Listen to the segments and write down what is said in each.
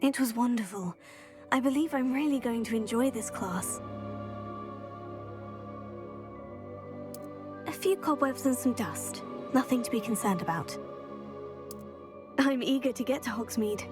It was wonderful. I believe I'm really going to enjoy this class. A few cobwebs and some dust. Nothing to be concerned about. I'm eager to get to Hogsmeade.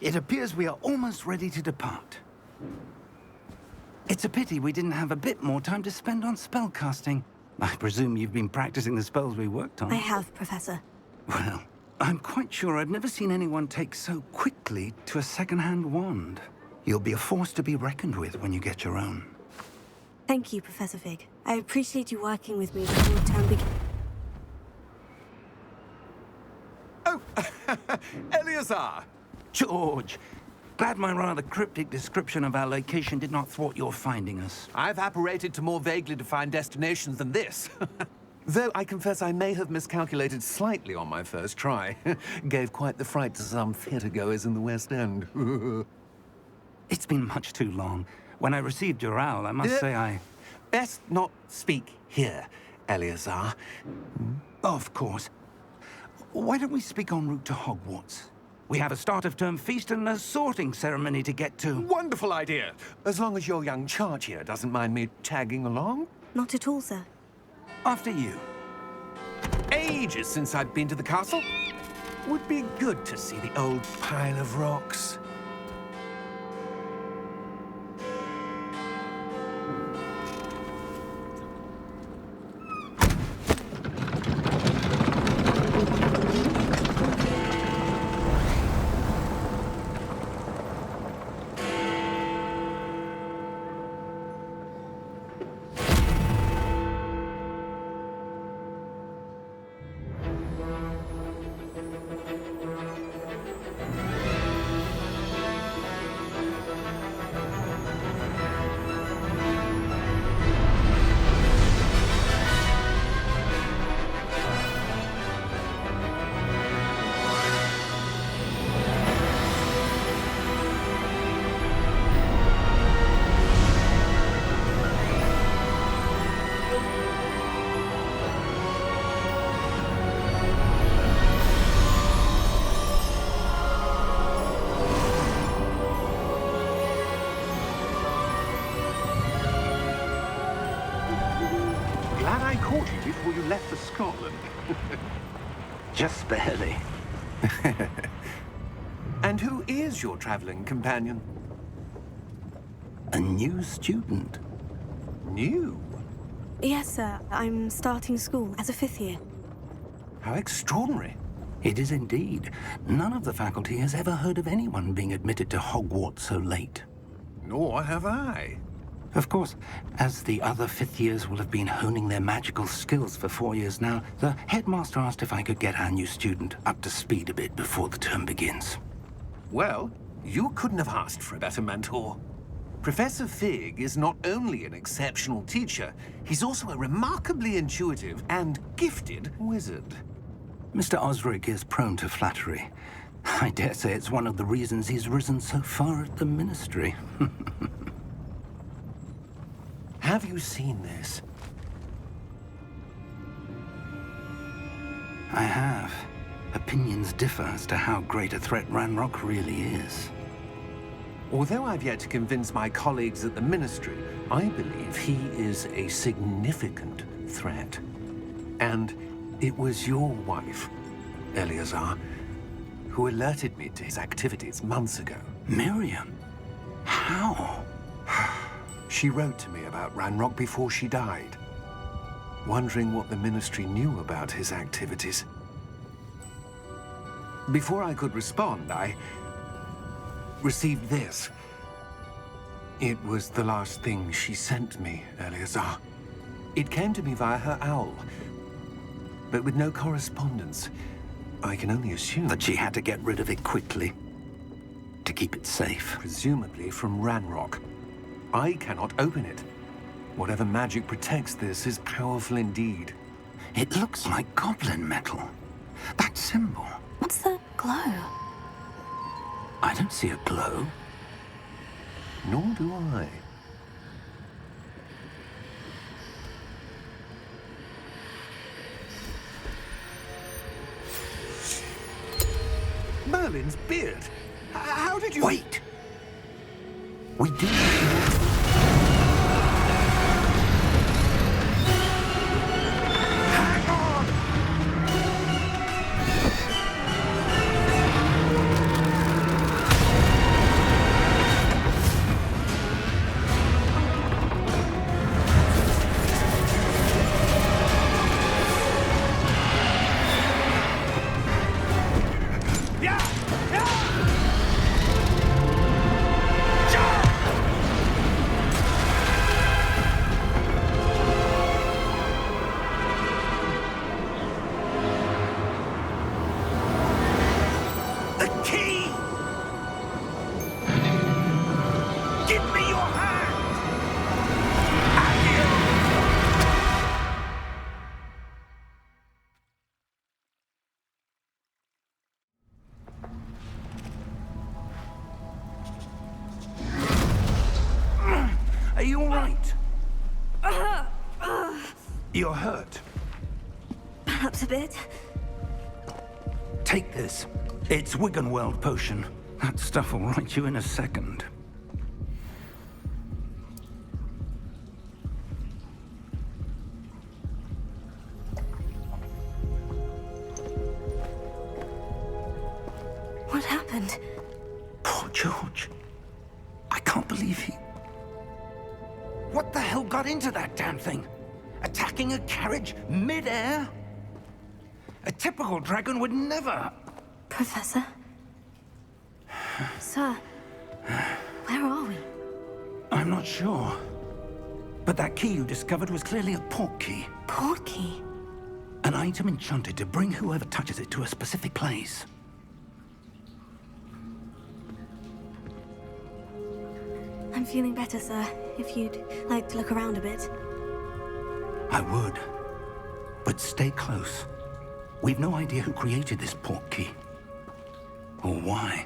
It appears we are almost ready to depart. It's a pity we didn't have a bit more time to spend on spellcasting. I presume you've been practicing the spells we worked on. I have, Professor. Well, I'm quite sure I've never seen anyone take so quickly to a second-hand wand. You'll be a force to be reckoned with when you get your own. Thank you, Professor Fig. I appreciate you working with me before term begins. Oh, Eleazar! George, glad my rather cryptic description of our location did not thwart your finding us. I've apparated to more vaguely defined destinations than this. Though I confess I may have miscalculated slightly on my first try. Gave quite the fright to some theatre-goers in the West End. It's been much too long. When I received your owl, I must say I... Best not speak here, Eleazar. Of course. Why don't we speak en route to Hogwarts? We have a start-of-term feast and a sorting ceremony to get to. Wonderful idea! As long as your young charge here doesn't mind me tagging along. Not at all, sir. After you. Ages since I'd been to the castle. Would be good to see the old pile of rocks. Glad I caught you before you left for Scotland. Just barely. And who is your traveling companion? A new student. New? Yes, sir. I'm starting school as a 5th year. How extraordinary. It is indeed. None of the faculty has ever heard of anyone being admitted to Hogwarts so late. Nor have I. Of course, as the other 5th years will have been honing their magical skills for 4 years now, the headmaster asked if I could get our new student up to speed a bit before the term begins. Well, you couldn't have asked for a better mentor. Professor Fig is not only an exceptional teacher, he's also a remarkably intuitive and gifted wizard. Mr. Osric is prone to flattery. I dare say it's one of the reasons he's risen so far at the Ministry. Have you seen this? I have. Opinions differ as to how great a threat Ranrock really is. Although I've yet to convince my colleagues at the Ministry, I believe he is a significant threat. And it was your wife, Eleazar, who alerted me to his activities months ago. Miriam? How? She wrote to me about Ranrock before she died, wondering what the Ministry knew about his activities. Before I could respond, I received this. It was the last thing she sent me, Eleazar. It came to me via her owl, but with no correspondence. I can only assume That she had to get rid of it quickly, to keep it safe. presumably from Ranrock. I cannot open it. Whatever magic protects this is powerful indeed. It looks like goblin metal. That symbol. What's the glow? I don't see a glow. Nor do I. Merlin's beard. How did you... Wait! We do... Hang on! Are you all right? You're hurt. Perhaps a bit. Take this. It's Wiggenweld potion. That stuff will right you in a second. What happened? Poor George. I can't believe he... What the hell got into that damn thing? Attacking a carriage mid-air? A typical dragon would never... Professor? Sir, where are we? I'm not sure. But that key you discovered was clearly a port key. Port key? An item enchanted to bring whoever touches it to a specific place. I'm feeling better, sir. If you'd like to look around a bit. I would. But stay close. We've no idea who created this port key. Or why.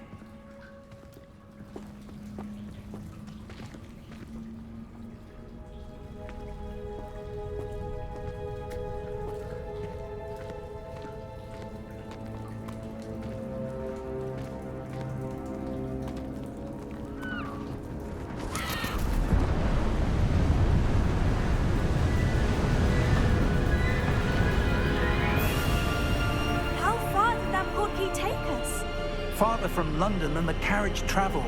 farther from London than the carriage travelled.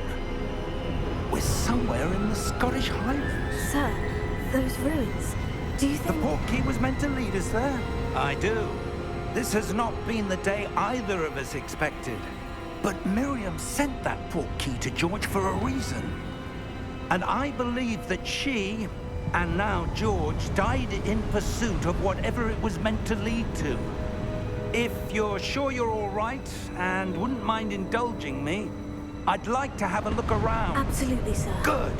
We're somewhere in the Scottish Highlands. Sir, those ruins. Do you The think... portkey was meant to lead us there? I do. This has not been the day either of us expected. But Miriam sent that portkey to George for a reason. And I believe that she, and now George, died in pursuit of whatever it was meant to lead to. If you're sure you're all right, and wouldn't mind indulging me, I'd like to have a look around. Absolutely, sir. Good.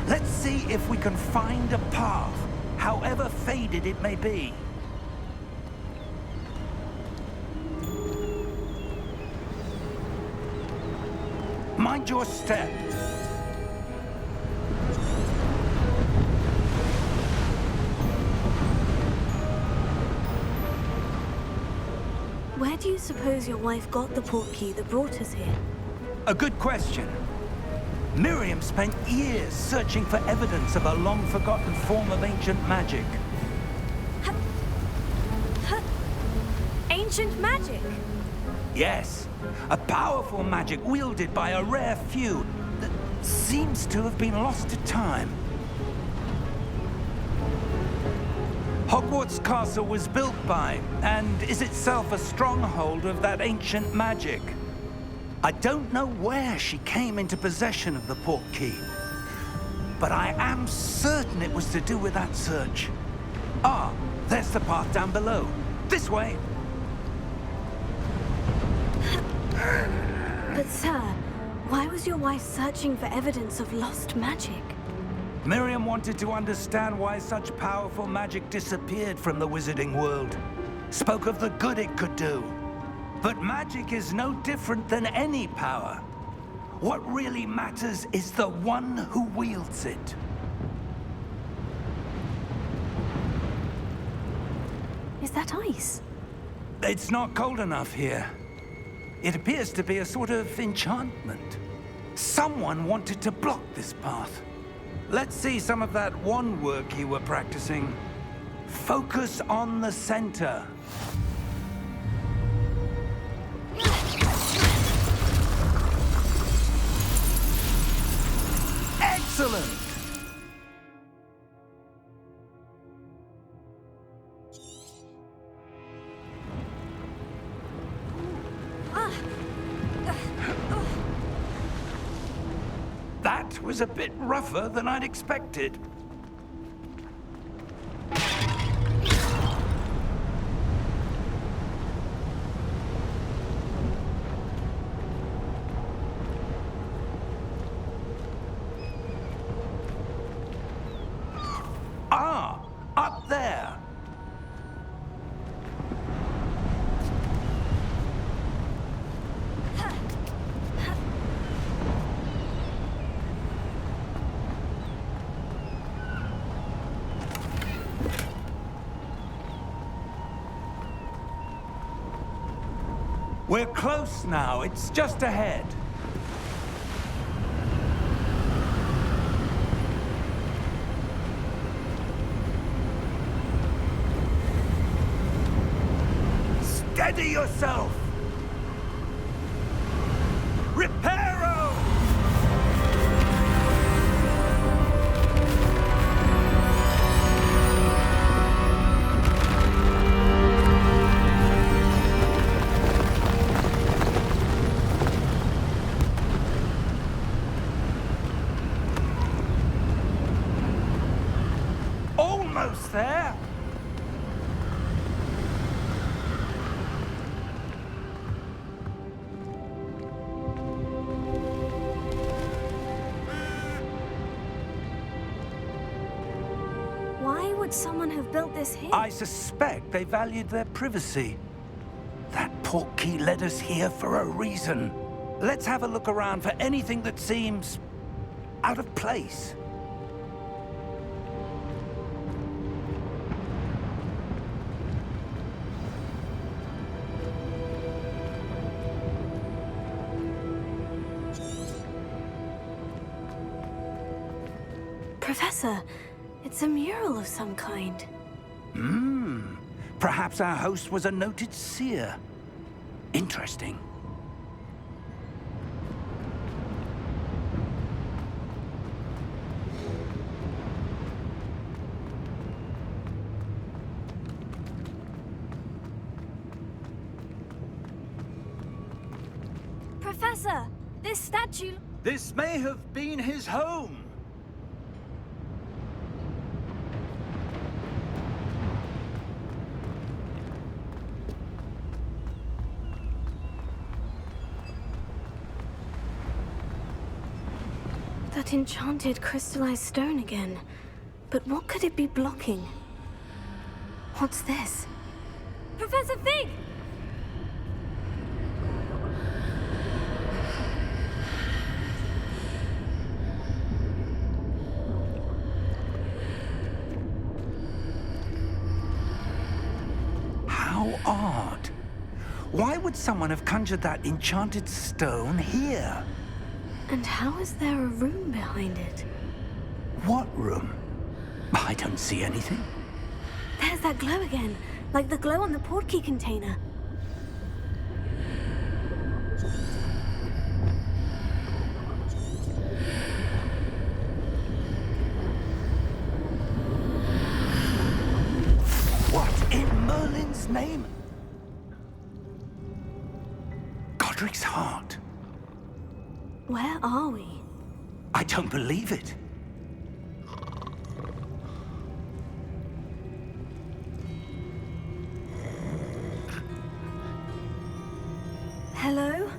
Let's see if we can find a path, however faded it may be. Mind your step. Where do you suppose your wife got the portkey that brought us here? A good question. Miriam spent years searching for evidence of a long-forgotten form of ancient magic. Ancient magic? Yes, a powerful magic wielded by a rare few that seems to have been lost to time. Hogwarts Castle was built by, and is itself a stronghold of that ancient magic. I don't know where she came into possession of the portkey, but I am certain it was to do with that search. Ah, there's the path down below. This way. But sir, why was your wife searching for evidence of lost magic? Miriam wanted to understand why such powerful magic disappeared from the wizarding world. Spoke of the good it could do. But magic is no different than any power. What really matters is the one who wields it. Is that ice? It's not cold enough here. It appears to be a sort of enchantment. Someone wanted to block this path. Let's see some of that wand work you were practicing. Focus on the center. Excellent! That was a bit rougher than I'd expected. Ah, up there. We're close now. It's just ahead. Steady yourself! Reparo! Almost there! Why would someone have built this here? I suspect they valued their privacy. That portkey led us here for a reason. Let's have a look around for anything that seems out of place. Professor, it's a mural of some kind. Perhaps our host was a noted seer. Interesting. Professor, this statue... This may have been his home. That enchanted crystallized stone again. But what could it be blocking? What's this? Professor Fig! How odd. Why would someone have conjured that enchanted stone here? And how is there a room behind it? What room? I don't see anything. There's that glow again, like the glow on the portkey container. What in Merlin's name? Godric's heart. Where are we? I don't believe it. Hello?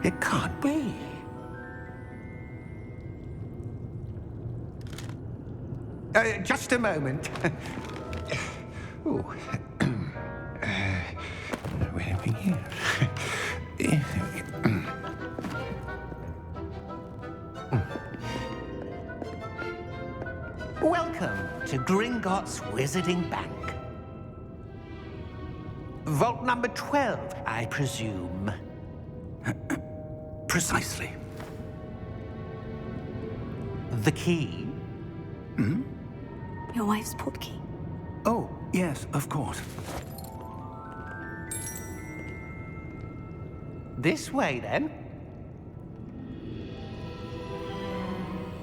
It can't be. Just a moment. Ooh. Where are we here? Welcome to Gringotts Wizarding Bank. Vault number 12, I presume. Precisely. The key? Hmm? Your wife's portkey. Oh, yes, of course. This way, then.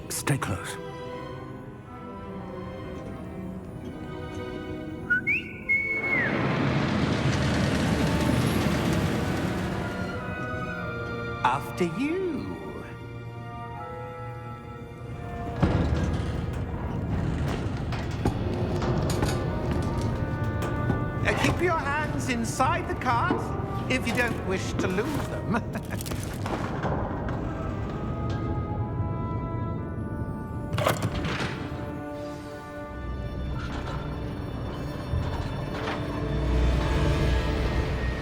Stay close. After you. Keep your hands inside the cart if you don't wish to lose them.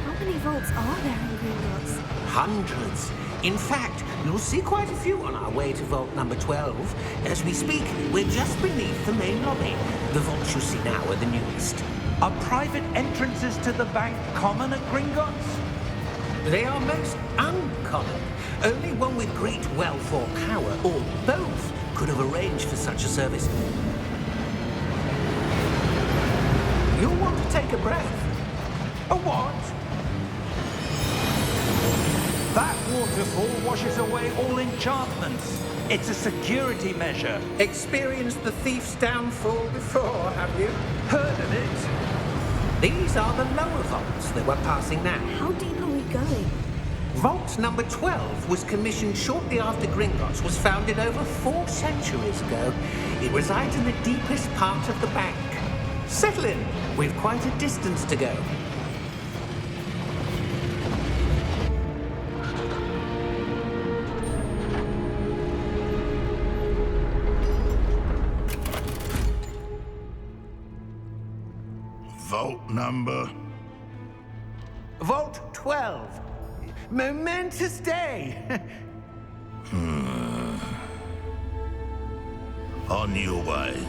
How many vaults are there in Gringotts? Hundreds. In fact, you'll see quite a few on our way to vault number 12. As we speak, we're just beneath the main lobby. The vaults you see now are the newest. Are private entrances to the bank common at Gringotts? They are most uncommon. Only one with great wealth or power, or both, could have arranged for such a service. You'll want to take a breath. A what? That waterfall washes away all enchantments. It's a security measure. Experienced the thief's downfall before, have you? Heard of it? These are the lower vaults that we're passing now. How deep are we going? Vault number 12 was commissioned shortly after Gringotts was founded over 4 centuries ago. It resides in the deepest part of the bank. Settle in. We've quite a distance to go. Vault number? Vault 12. Momentous day. On your way.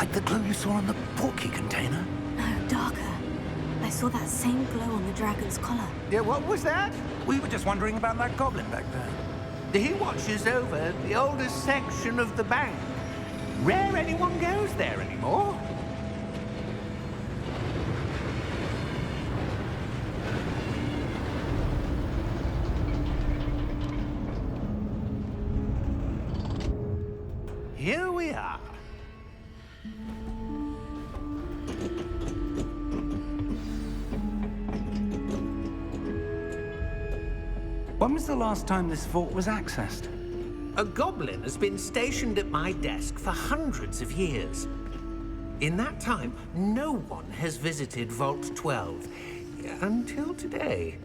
Like the glow you saw on the portkey container? No, darker. I saw that same glow on the dragon's collar. Yeah, what was that? We were just wondering about that goblin back there. He watches over the oldest section of the bank. Rare anyone goes there anymore. Here we are. When was the last time this vault was accessed? A goblin has been stationed at my desk for hundreds of years. In that time, no one has visited Vault 12 until today.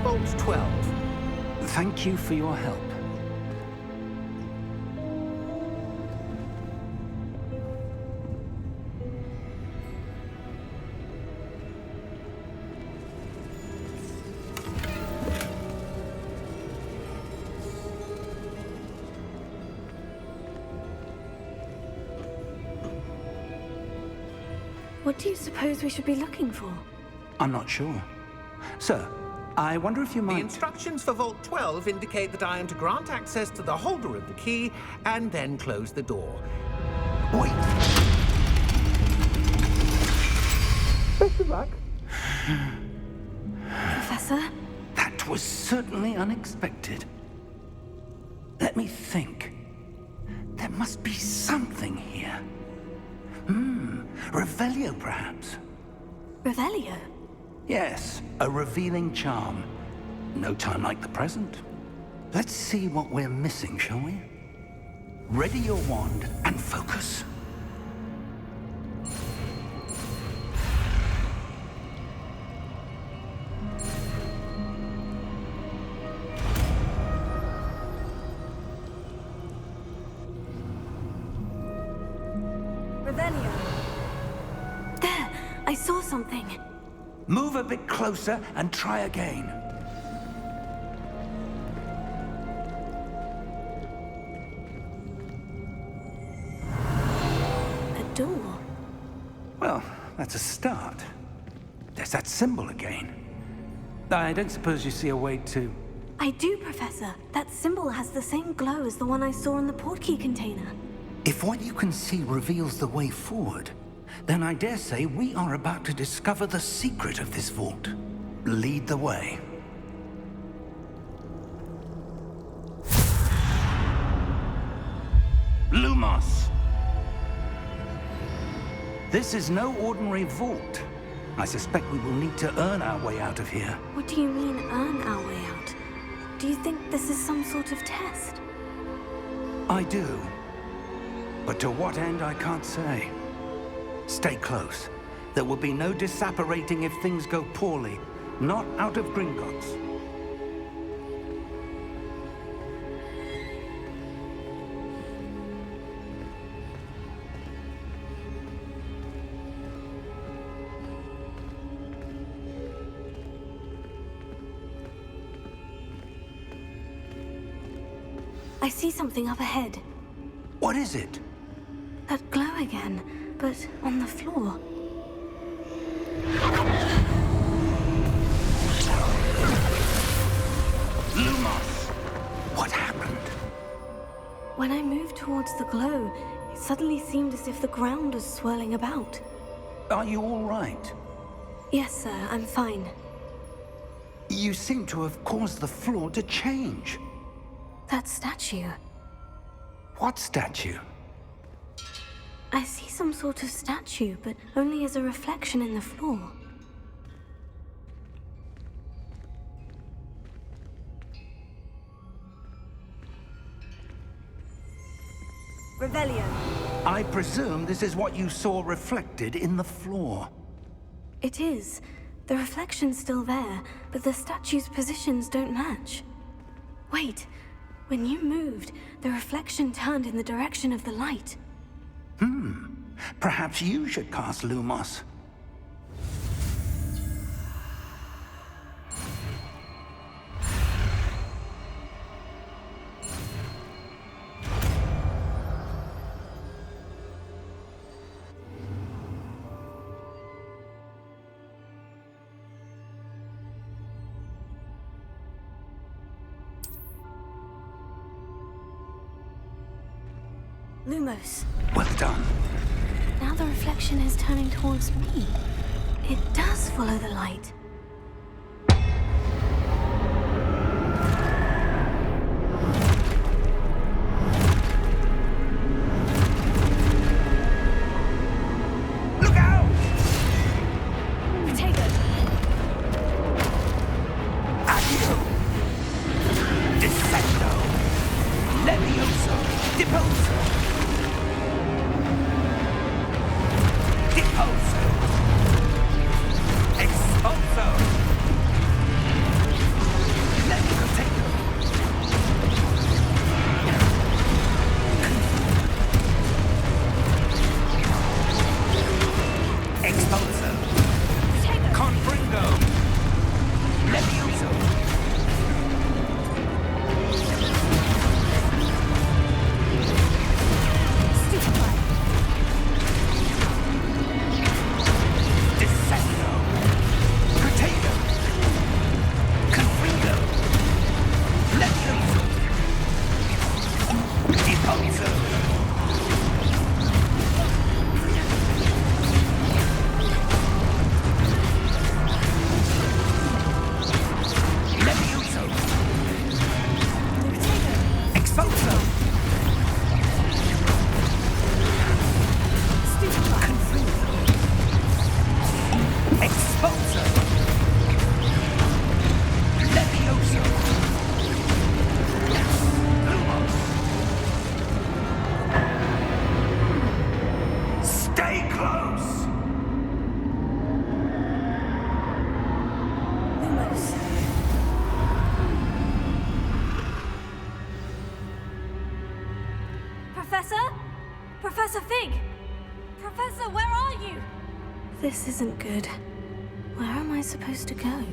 Vault 12. Thank you for your help. What do you suppose we should be looking for? I'm not sure. Sir, I wonder if you The might... instructions for Vault 12 indicate that I am to grant access to the holder of the key and then close the door. Wait! Best of luck. Professor? That was certainly unexpected. Let me think. There must be something here. Revelio, perhaps? Revelio? Yes, a revealing charm. No time like the present. Let's see what we're missing, shall we? Ready your wand and focus. Revelio. There! I saw something. Move a bit closer and try again. A door. Well, that's a start. There's that symbol again. I don't suppose you see a way to... I do, Professor. That symbol has the same glow as the one I saw in the portkey container. If what you can see reveals the way forward, then I dare say we are about to discover the secret of this vault. Lead the way. Lumos! This is no ordinary vault. I suspect we will need to earn our way out of here. What do you mean, earn our way out? Do you think this is some sort of test? I do. But to what end, I can't say. Stay close. There will be no disapparating if things go poorly. Not out of Gringotts. I see something up ahead. What is it? That glow again, but on the floor. Lumos! What happened? When I moved towards the glow, it suddenly seemed as if the ground was swirling about. Are you all right? Yes, sir, I'm fine. You seem to have caused the floor to change. That statue. What statue? I see some sort of statue, but only as a reflection in the floor. Revelio. I presume this is what you saw reflected in the floor. It is. The reflection's still there, but the statue's positions don't match. Wait. When you moved, the reflection turned in the direction of the light. Perhaps you should cast Lumos. Lumos. Well done. Now the reflection is turning towards me. It does follow the light. Look out! Potato. Accio! Descendo! Levioso! Deposo! Deposo! Expulso! Leviotato! Expulso! Confringo! Levioso! Stupefy. Descendo! Potato! Confringo! Levioso! Deposo! Levioso! Expulso! Stupefy. Expulso! Levioso! Lumos! Stay close! Lumos. Professor? Professor Fig! Professor, where are you? This isn't good. Where am I supposed to go?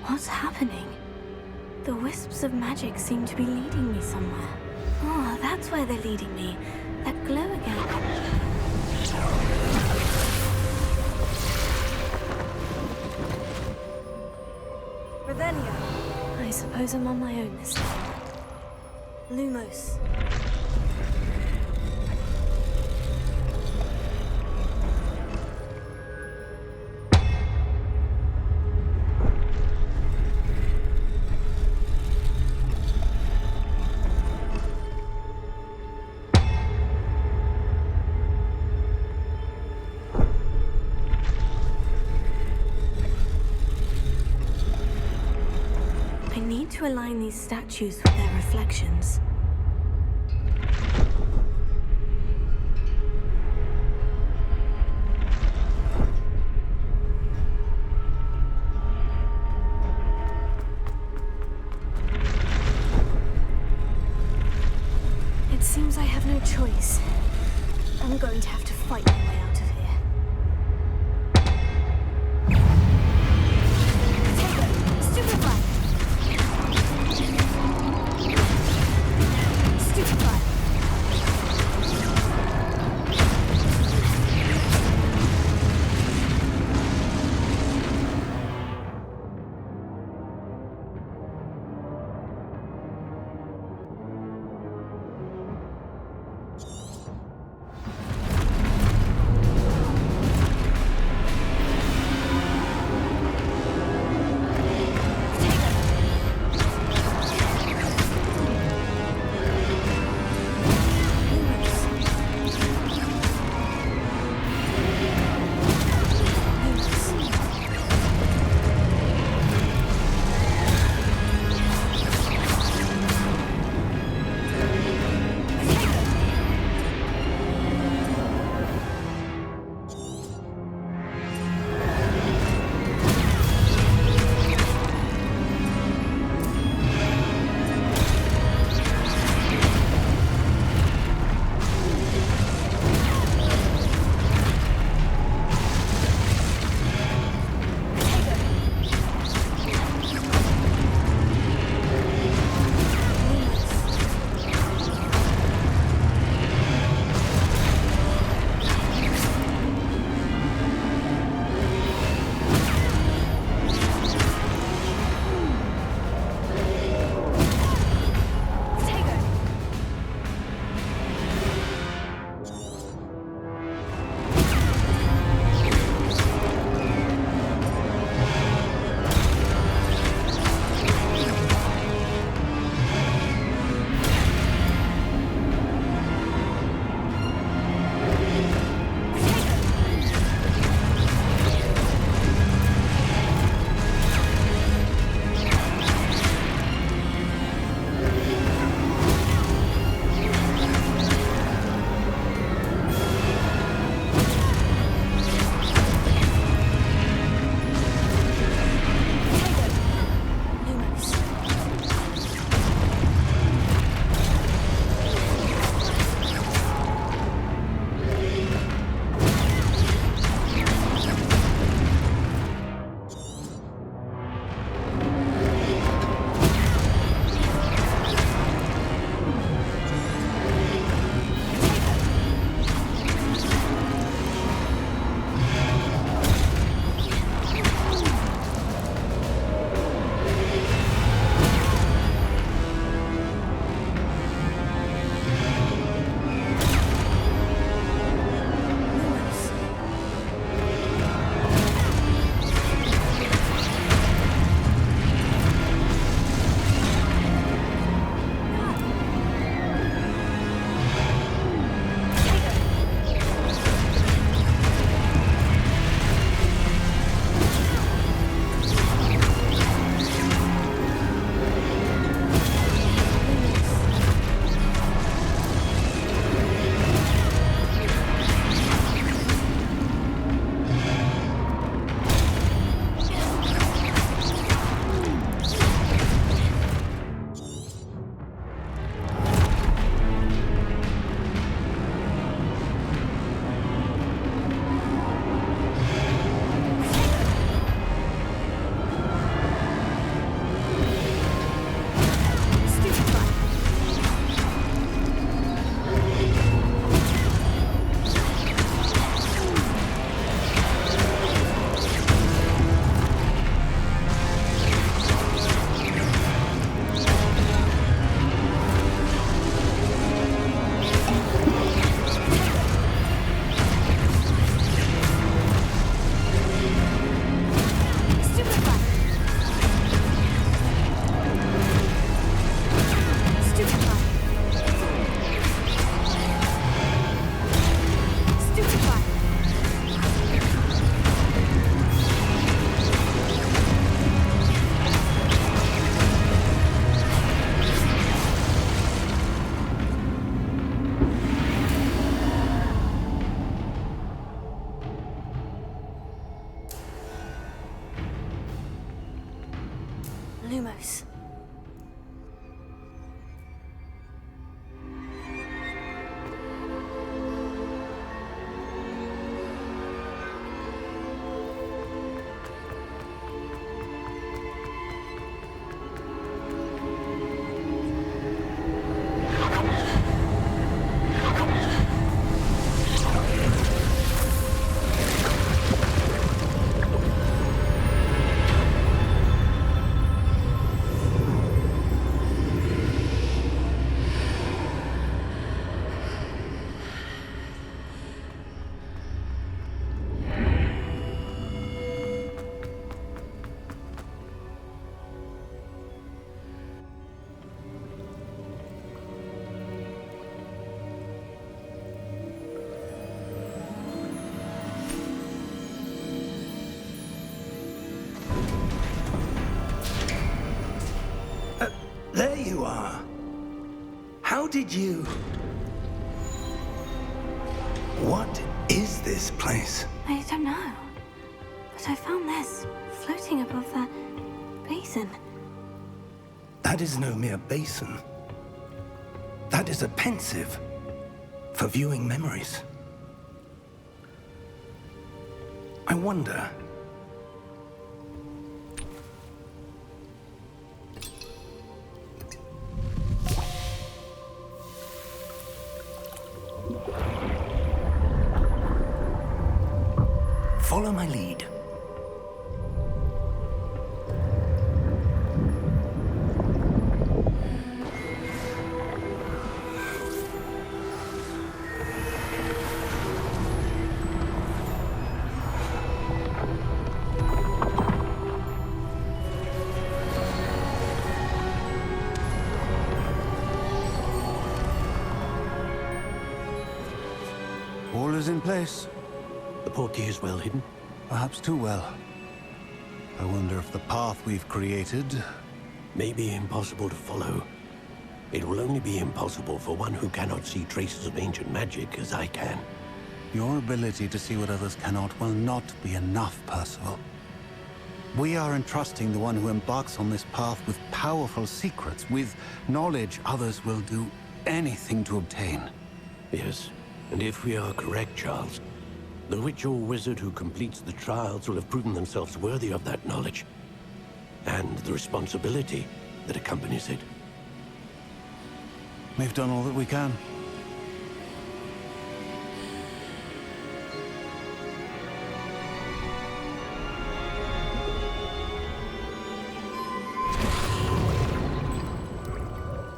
What's happening? The wisps of magic seem to be leading me somewhere. Oh, that's where they're leading me. That glow again. Revelio. I suppose I'm on my own this time. Lumos. I need to align these statues with their reflections. It seems I have no choice. I'm going to have to fight my way out of here. Potato! Stupefy! Stupefy! Lumos. There you are. How did you... What is this place? I don't know. But I found this floating above that basin. That is no mere basin. That is a pensive for viewing memories. I wonder... Follow my lead. All is in place. The portkey is well hidden. Perhaps too well. I wonder if the path we've created... May be impossible to follow. It will only be impossible for one who cannot see traces of ancient magic as I can. Your ability to see what others cannot will not be enough, Percival. We are entrusting the one who embarks on this path with powerful secrets, with knowledge others will do anything to obtain. Yes, and if we are correct, Charles, the witch or wizard who completes the trials will have proven themselves worthy of that knowledge, and the responsibility that accompanies it. We've done all that we can.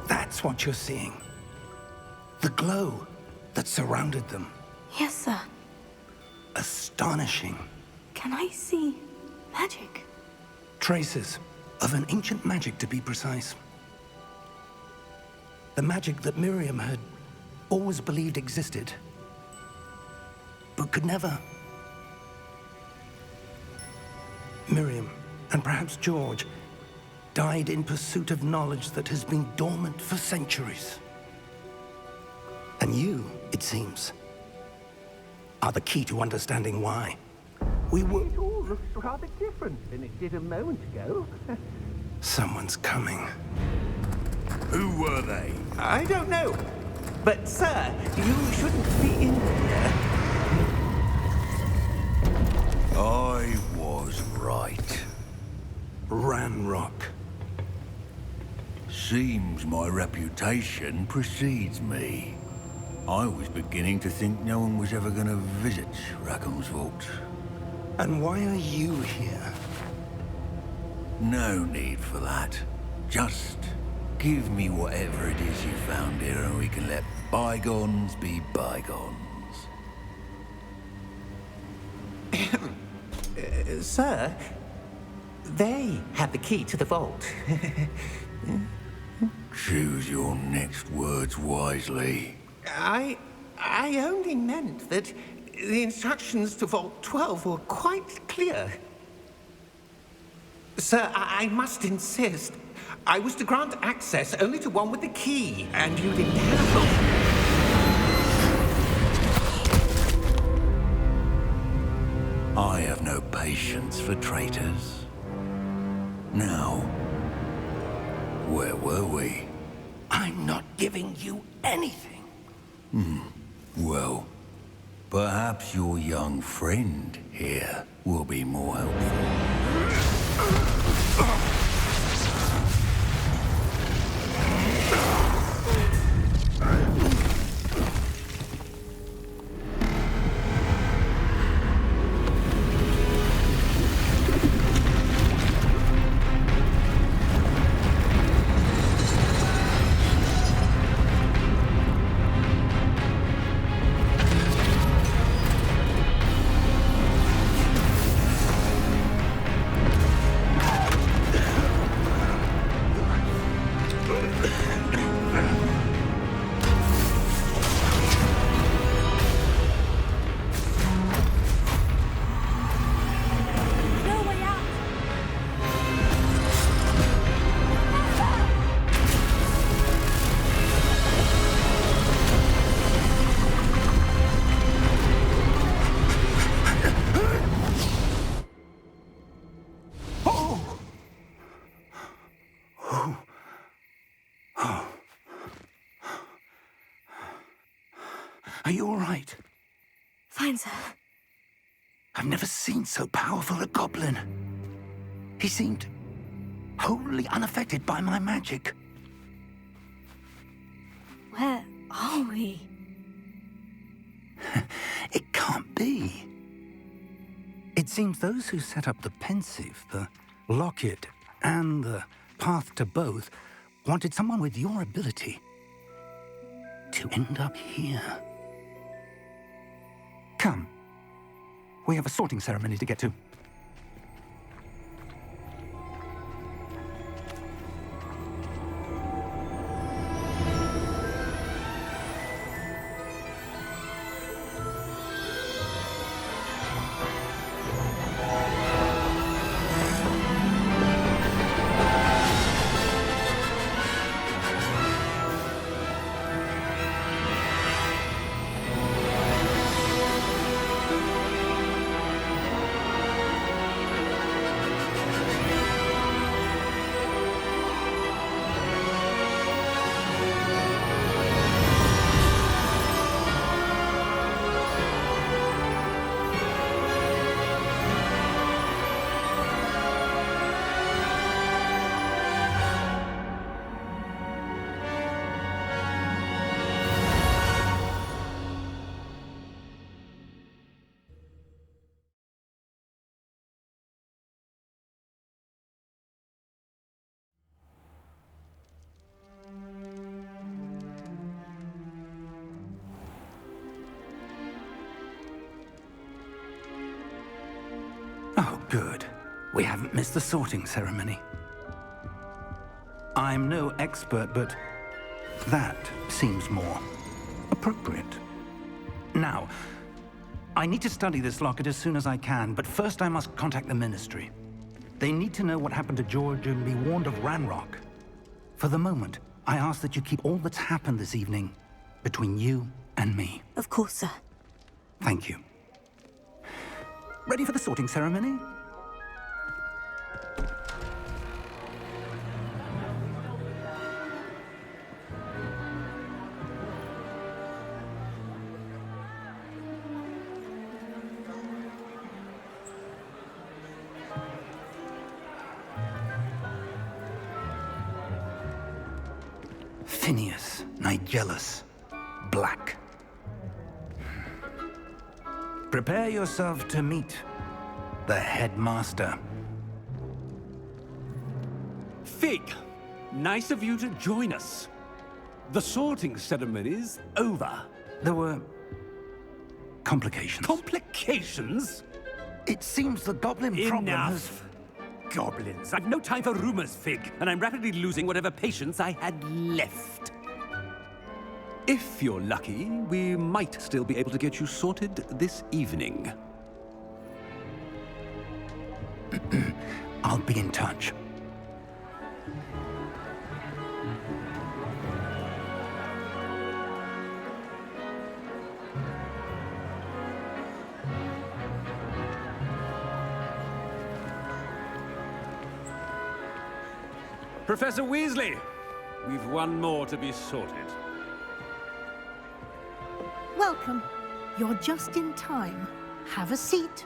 That's what you're seeing. The glow that surrounded them. Yes, sir. Astonishing. Can I see magic? Traces of an ancient magic, to be precise. The magic that Miriam had always believed existed, but could never. Miriam, and perhaps George, died in pursuit of knowledge that has been dormant for centuries. And you, it seems, are the key to understanding why. We were... It all looks rather different than it did a moment ago. Someone's coming. Who were they? I don't know. But, sir, you shouldn't be in here. I was right. Ranrock. Seems my reputation precedes me. I was beginning to think no one was ever going to visit Rackham's vault. And why are you here? No need for that. Just give me whatever it is you found here and we can let bygones be bygones. Sir, they have the key to the vault. Choose your next words wisely. I only meant that the instructions to Vault 12 were quite clear. Sir, I must insist. I was to grant access only to one with the key, and you didn't have I have no patience for traitors. Now, Where were we? I'm not giving you anything. Well, perhaps your young friend here will be more helpful. Are you all right? Fine, sir. I've never seen so powerful a goblin. He seemed wholly unaffected by my magic. Where are we? It can't be. It seems those who set up the pensive, the locket, and the path to both wanted someone with your ability to end up here. Come. We have a sorting ceremony to get to. Oh, good. We haven't missed the sorting ceremony. I'm no expert, but that seems more appropriate. Now, I need to study this locket as soon as I can, but first I must contact the Ministry. They need to know what happened to George and be warned of Ranrock. For the moment, I ask that you keep all that's happened this evening between you and me. Of course, sir. Thank you. Ready for the sorting ceremony? Phineas, Nigellus, Black. Prepare yourself to meet the headmaster. Fig, nice of you to join us. The sorting ceremony's over. There were complications. Complications? It seems the goblin problem has... Enough! Goblins. I've no time for rumors, Fig, and I'm rapidly losing whatever patience I had left. If you're lucky, we might still be able to get you sorted this evening. I'll be in touch. Professor Weasley, we've one more to be sorted. Welcome. You're just in time. Have a seat.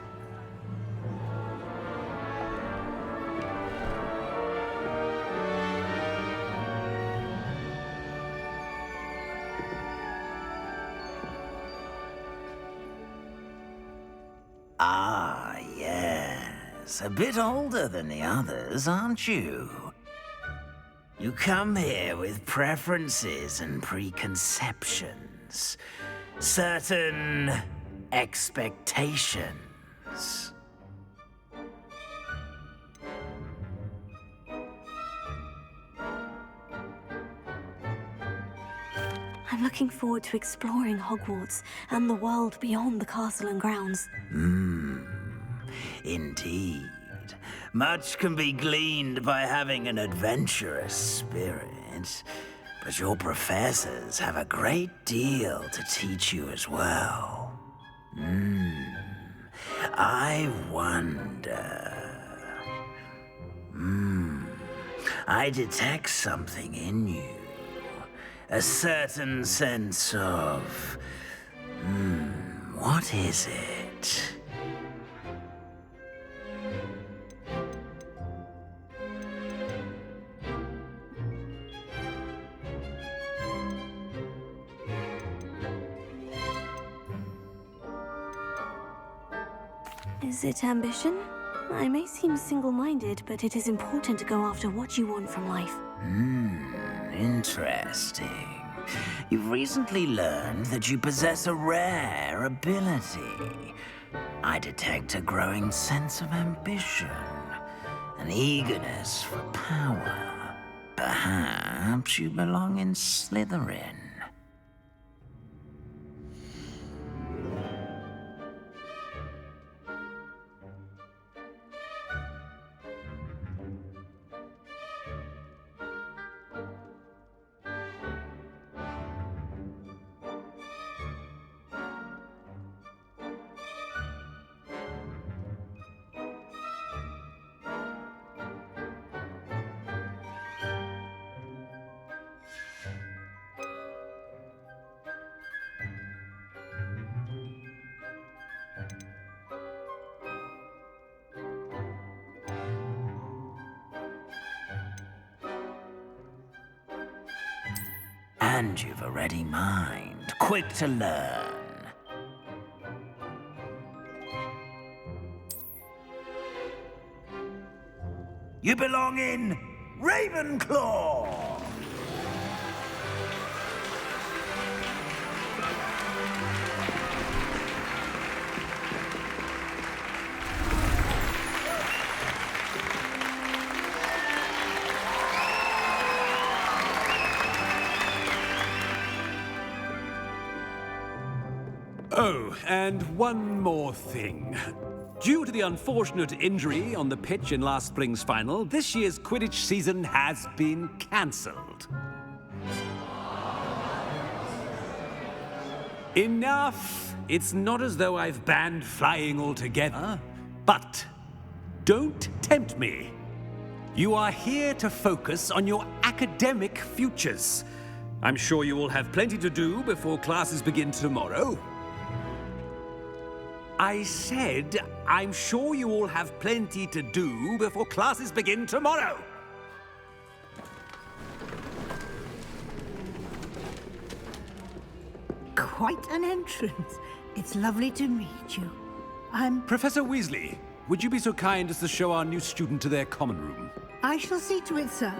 Ah, yes. A bit older than the others, aren't you? You come here with preferences and preconceptions. Certain expectations. I'm looking forward to exploring Hogwarts and the world beyond the castle and grounds. Indeed. Much can be gleaned by having an adventurous spirit, but your professors have a great deal to teach you as well. I wonder... I detect something in you. A certain sense of... what is it? Is it ambition? I may seem single-minded, but it is important to go after what you want from life. Interesting. You've recently learned that you possess a rare ability. I detect a growing sense of ambition, an eagerness for power. Perhaps you belong in Slytherin. And you've a ready mind, quick to learn. You belong in Ravenclaw! Oh, and one more thing. Due to the unfortunate injury on the pitch in last spring's final, this year's Quidditch season has been cancelled. Enough! It's not as though I've banned flying altogether, but don't tempt me. You are here to focus on your academic futures. I'm sure you will have plenty to do before classes begin tomorrow. I said, I'm sure you all have plenty to do before classes begin tomorrow. Quite an entrance. It's lovely to meet you. I'm... Professor Weasley, would you be so kind as to show our new student to their common room? I shall see to it, sir.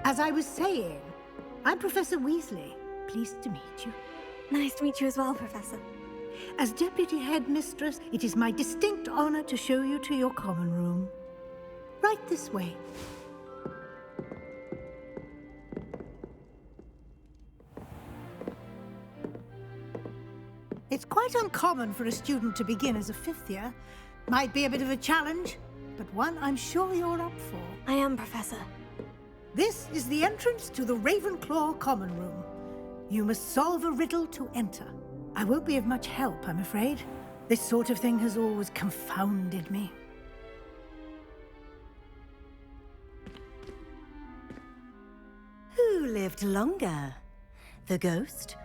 As I was saying, I'm Professor Weasley. Pleased to meet you. Nice to meet you as well, Professor. As Deputy Headmistress, it is my distinct honor to show you to your common room. Right this way. It's quite uncommon for a student to begin as a fifth year. Might be a bit of a challenge, but one I'm sure you're up for. I am, Professor. This is the entrance to the Ravenclaw common room. You must solve a riddle to enter. I won't be of much help, I'm afraid. This sort of thing has always confounded me. lived longer? The ghost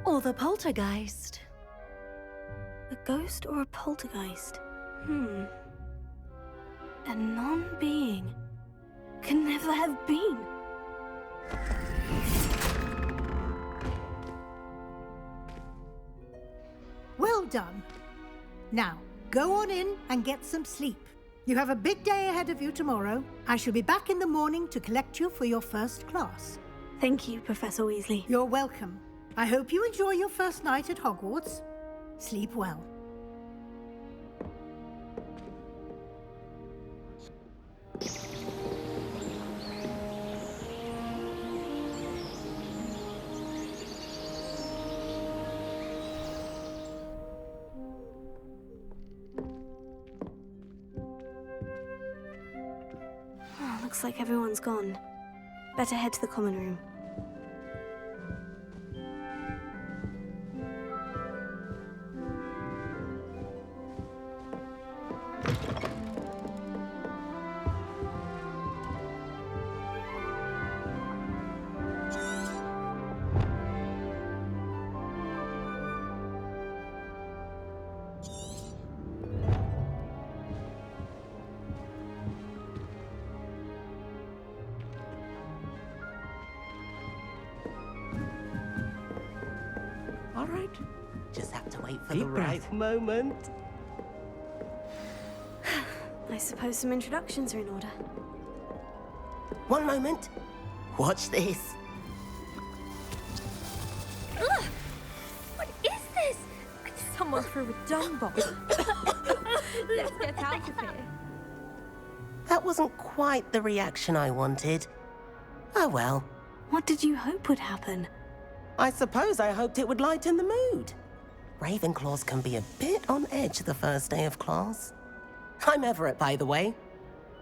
or the poltergeist? A ghost or a poltergeist? A non-being can never have been. Well done. Now, go on in and get some sleep. You have a big day ahead of you tomorrow. I shall be back in the morning to collect you for your first class. Thank you, Professor Weasley. You're welcome. I hope you enjoy your first night at Hogwarts. Sleep well. Looks like everyone's gone. Better head to the common room. All right. Just have to wait for the right moment. I suppose some introductions are in order. One moment. Watch this. Ugh! What is this? Someone threw a dung bomb. Let's get out of here. That wasn't quite the reaction I wanted. Oh well. What did you hope would happen? I suppose I hoped it would lighten the mood. Ravenclaws can be a bit on edge the first day of class. I'm Everett, by the way.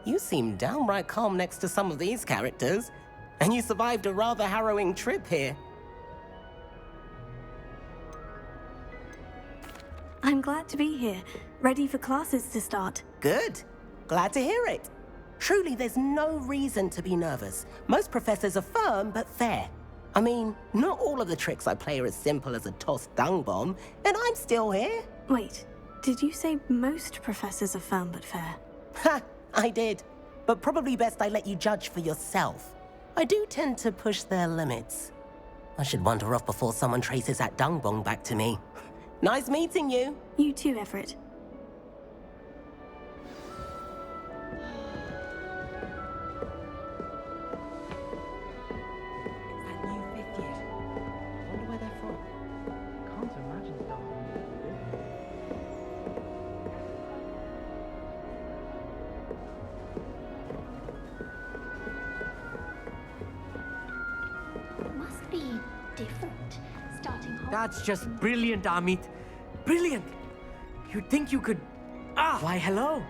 You seem downright calm next to some of these characters, and you survived a rather harrowing trip here. I'm glad to be here, ready for classes to start. Good. Glad to hear it. Truly, there's no reason to be nervous. Most professors are firm but fair. I mean, not all of the tricks I play are as simple as a tossed dung bomb, and I'm still here. Wait, did you say most professors are firm but fair? Ha! I did. But probably best I let you judge for yourself. I do tend to push their limits. I should wander off before someone traces that dung bomb back to me. Nice meeting you. You too, Everett. That's just brilliant, Amit. Brilliant! You'd think you could... Why, hello.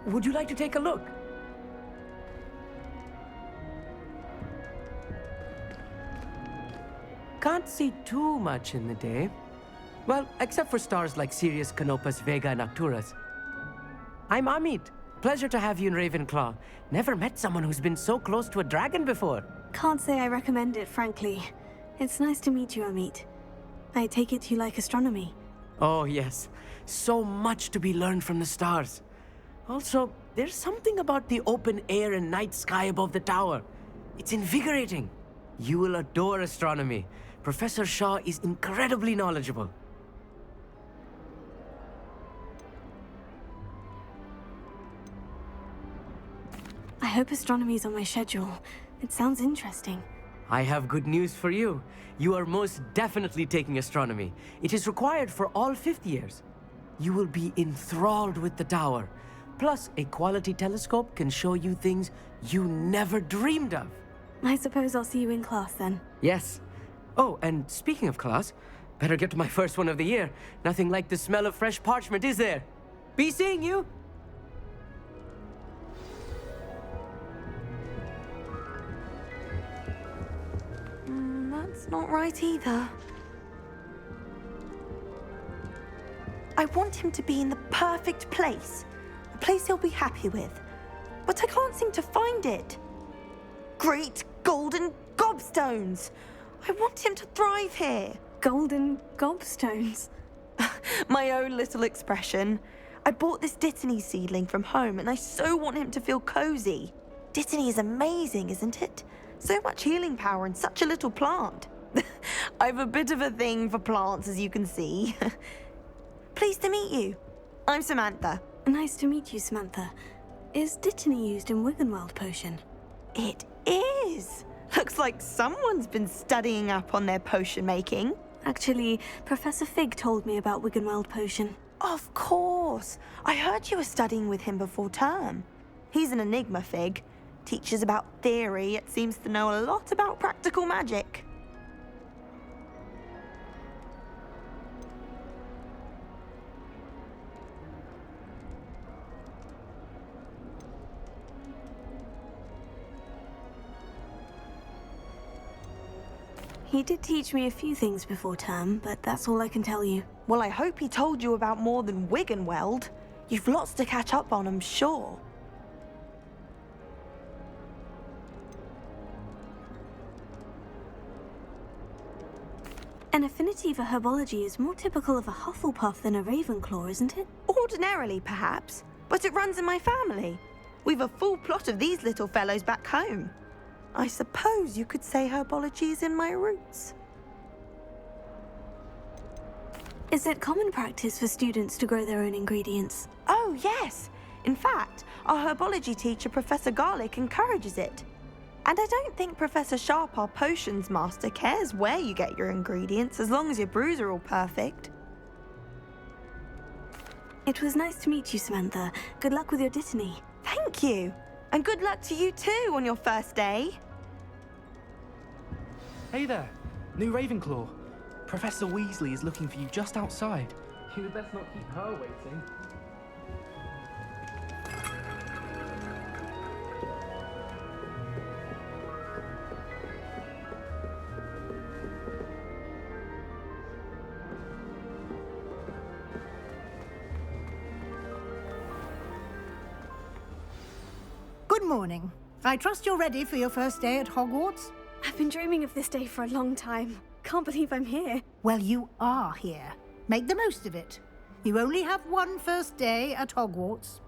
Would you like to take a look? Can't see too much in the day. Well, except for stars like Sirius, Canopus, Vega, and Arcturus. I'm Amit. Pleasure to have you in Ravenclaw. Never met someone who's been so close to a dragon before. Can't say I recommend it, frankly. It's nice to meet you, Amit. I take it you like astronomy. Oh, yes. So much to be learned from the stars. Also, there's something about the open air and night sky above the tower. It's invigorating. You will adore astronomy. Professor Shaw is incredibly knowledgeable. I hope astronomy's on my schedule. It sounds interesting. I have good news for you. You are most definitely taking astronomy. It is required for all 5th years. You will be enthralled with the tower. Plus, a quality telescope can show you things you never dreamed of. I suppose I'll see you in class then. Yes. Oh, and speaking of class, better get to my first one of the year. Nothing like the smell of fresh parchment, is there? Be seeing you! That's not right either. I want him to be in the perfect place. A place he'll be happy with. But I can't seem to find it. Great golden Gobstones! I want him to thrive here. Golden gobstones. My own little expression. I bought this Dittany seedling from home and I so want him to feel cozy. Dittany is amazing, isn't it? So much healing power in such a little plant. I've a bit of a thing for plants, as you can see. Pleased to meet you. I'm Samantha. Nice to meet you, Samantha. Is Dittany used in Wiggenweld potion? It is. Looks like someone's been studying up on their potion making. Actually, Professor Fig told me about Wiggenweld potion. Of course. I heard you were studying with him before term. He's an enigma, Fig. Teaches about theory, yet seems to know a lot about practical magic. He did teach me a few things before term, but that's all I can tell you. Well, I hope he told you about more than Wiggenweld. You've lots to catch up on, I'm sure. An affinity for herbology is more typical of a Hufflepuff than a Ravenclaw, isn't it? Ordinarily, perhaps, but it runs in my family. We've a full plot of these little fellows back home. I suppose you could say herbology is in my roots. Is it common practice for students to grow their own ingredients? Oh, yes. In fact, our herbology teacher, Professor Garlick, encourages it. And I don't think Professor Sharp, our potions master, cares where you get your ingredients as long as your brews are all perfect. It was nice to meet you, Samantha. Good luck with your Dittany. Thank you. And good luck to you too on your first day. Hey there, new Ravenclaw. Professor Weasley is looking for you just outside. You'd best not keep her waiting. Good morning. I trust you're ready for your first day at Hogwarts? I've been dreaming of this day for a long time. Can't believe I'm here. Well, you are here. Make the most of it. You only have one first day at Hogwarts.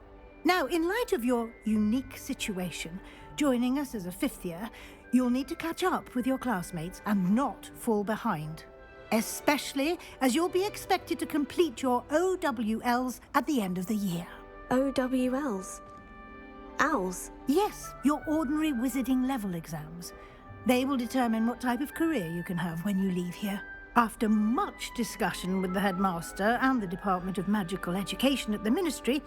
Now, in light of your unique situation, joining us as a fifth year, you'll need to catch up with your classmates and not fall behind. Especially as you'll be expected to complete your OWLs at the end of the year. OWLs? Owls? Yes, your ordinary wizarding level exams. They will determine what type of career you can have when you leave here. After much discussion with the headmaster and the Department of Magical Education at the Ministry,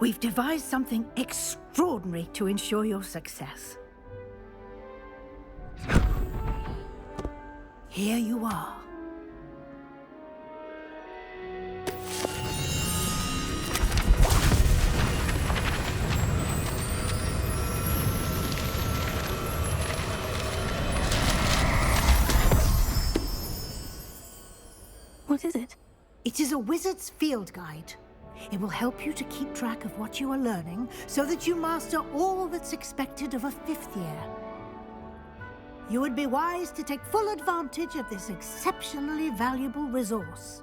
we've devised something extraordinary to ensure your success. Here you are. What is it? It is a wizard's field guide. It will help you to keep track of what you are learning so that you master all that's expected of a fifth year. You would be wise to take full advantage of this exceptionally valuable resource.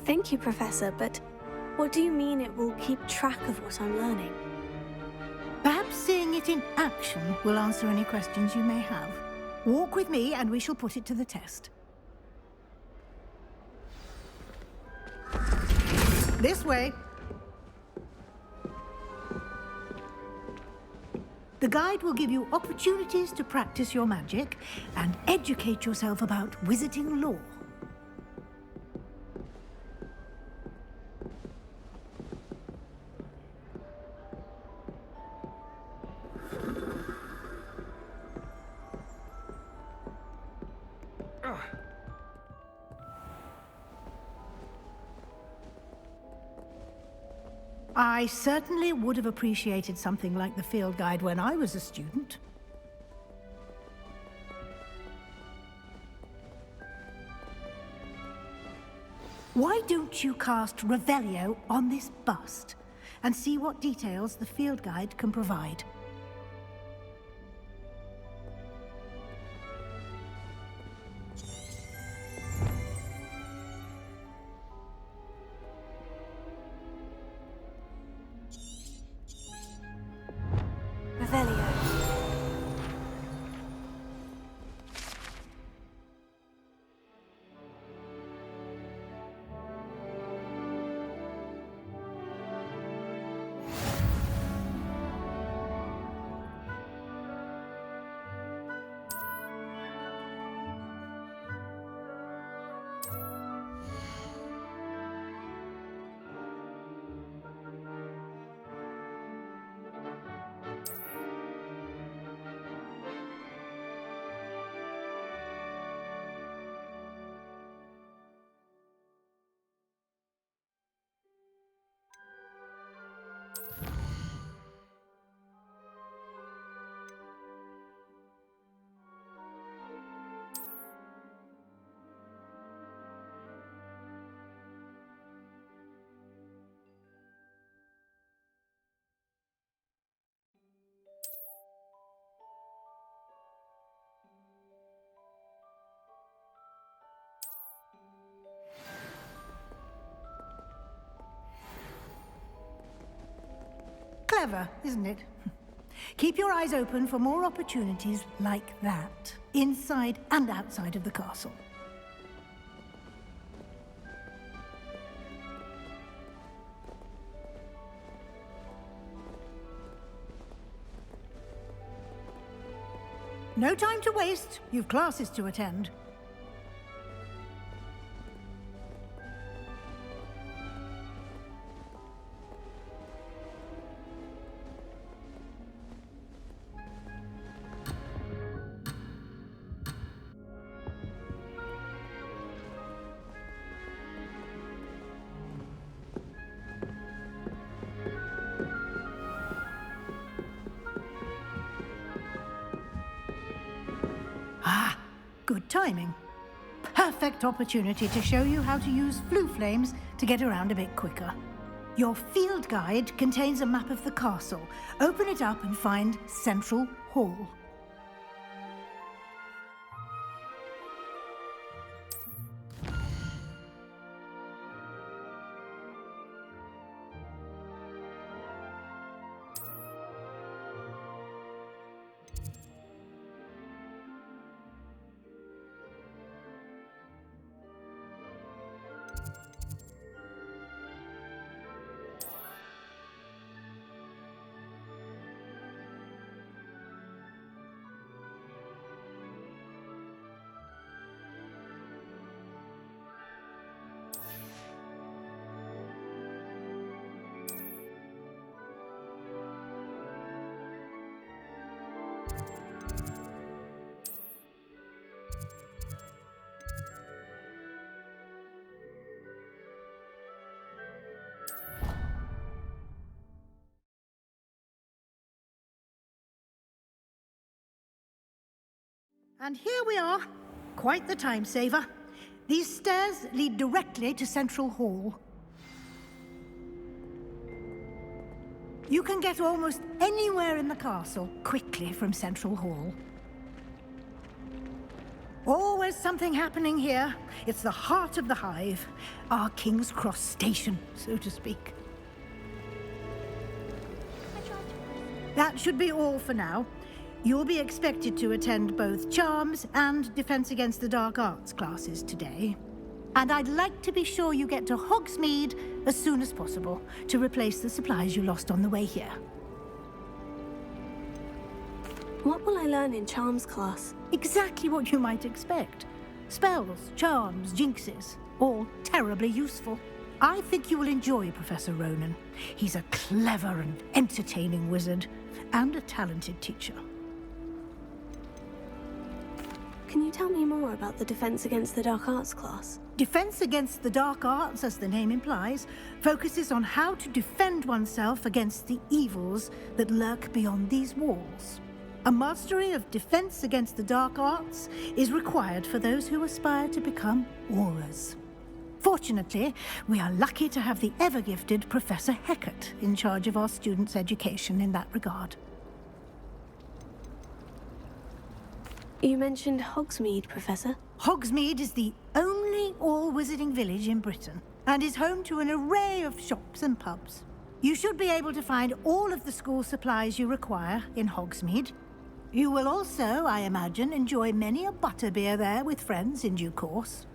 Thank you, Professor, but what do you mean it will keep track of what I'm learning? Perhaps seeing it in action will answer any questions you may have. Walk with me and we shall put it to the test. This way. The guide will give you opportunities to practice your magic and educate yourself about wizarding lore. I certainly would have appreciated something like the field guide when I was a student. Why don't you cast Revelio on this bust and see what details the field guide can provide. Clever, isn't it? Keep your eyes open for more opportunities like that, inside and outside of the castle. No time to waste. You've classes to attend. Good timing. Perfect opportunity to show you how to use flue flames to get around a bit quicker. Your field guide contains a map of the castle. Open it up and find Central Hall. And here we are. Quite the time saver. These stairs lead directly to Central Hall. You can get almost anywhere in the castle quickly from Central Hall. Always something happening here. It's the heart of the hive, our King's Cross station, so to speak. That should be all for now. You'll be expected to attend both Charms and Defense Against the Dark Arts classes today. And I'd like to be sure you get to Hogsmeade as soon as possible to replace the supplies you lost on the way here. What will I learn in Charms class? Exactly what you might expect. Spells, charms, jinxes, all terribly useful. I think you will enjoy Professor Ronan. He's a clever and entertaining wizard, and a talented teacher. Can you tell me more about the Defense Against the Dark Arts class? Defense Against the Dark Arts, as the name implies, focuses on how to defend oneself against the evils that lurk beyond these walls. A mastery of Defense Against the Dark Arts is required for those who aspire to become Aurors. Fortunately, we are lucky to have the ever-gifted Professor Heckert in charge of our students' education in that regard. You mentioned Hogsmeade, Professor. Hogsmeade is the only all-wizarding village in Britain and is home to an array of shops and pubs. You should be able to find all of the school supplies you require in Hogsmeade. You will also, I imagine, enjoy many a butterbeer there with friends in due course.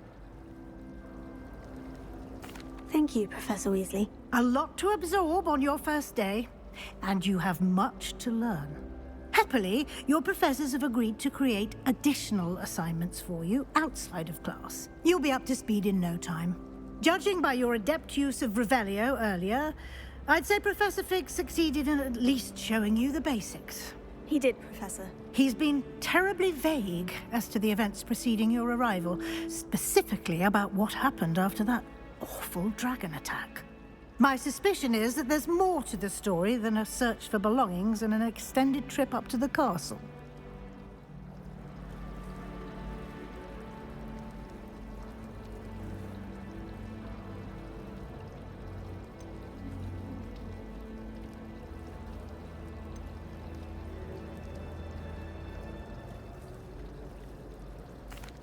Thank you, Professor Weasley. A lot to absorb on your first day, and you have much to learn. Happily, your professors have agreed to create additional assignments for you outside of class. You'll be up to speed in no time. Judging by your adept use of Revelio earlier, I'd say Professor Fig succeeded in at least showing you the basics. He did, Professor. He's been terribly vague as to the events preceding your arrival, specifically about what happened after that awful dragon attack. My suspicion is that there's more to the story than a search for belongings and an extended trip up to the castle.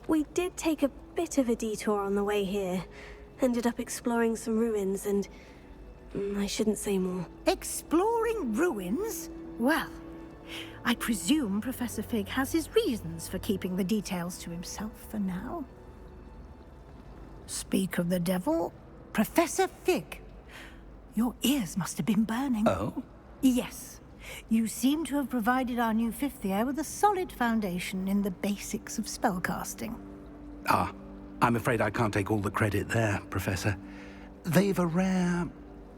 We did take a bit of a detour on the way here. Ended up exploring some ruins and... I shouldn't say more. Exploring ruins? Well, I presume Professor Fig has his reasons for keeping the details to himself for now. Speak of the devil, Professor Fig. Your ears must have been burning. Oh? Yes. You seem to have provided our new fifth year with a solid foundation in the basics of spellcasting. Ah, I'm afraid I can't take all the credit there, Professor. They've a rare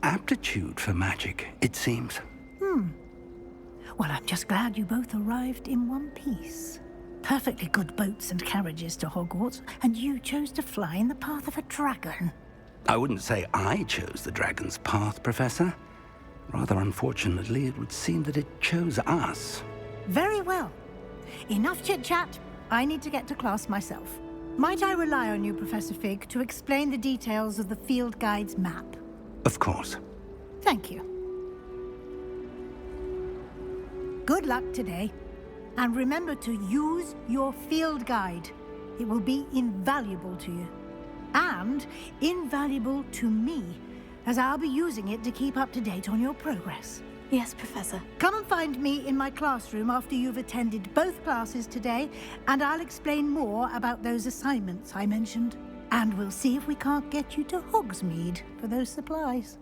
aptitude for magic, it seems. Well, I'm just glad you both arrived in one piece. Perfectly good boats and carriages to Hogwarts, and you chose to fly in the path of a dragon. I wouldn't say I chose the dragon's path, Professor. Rather unfortunately, it would seem that it chose us. Very well. Enough chit-chat. I need to get to class myself. Might I rely on you, Professor Fig, to explain the details of the field guide's map? Of course. Thank you. Good luck today. And remember to use your field guide. It will be invaluable to you. And invaluable to me, as I'll be using it to keep up to date on your progress. Yes, Professor. Come and find me in my classroom after you've attended both classes today, and I'll explain more about those assignments I mentioned. And we'll see if we can't get you to Hogsmeade for those supplies.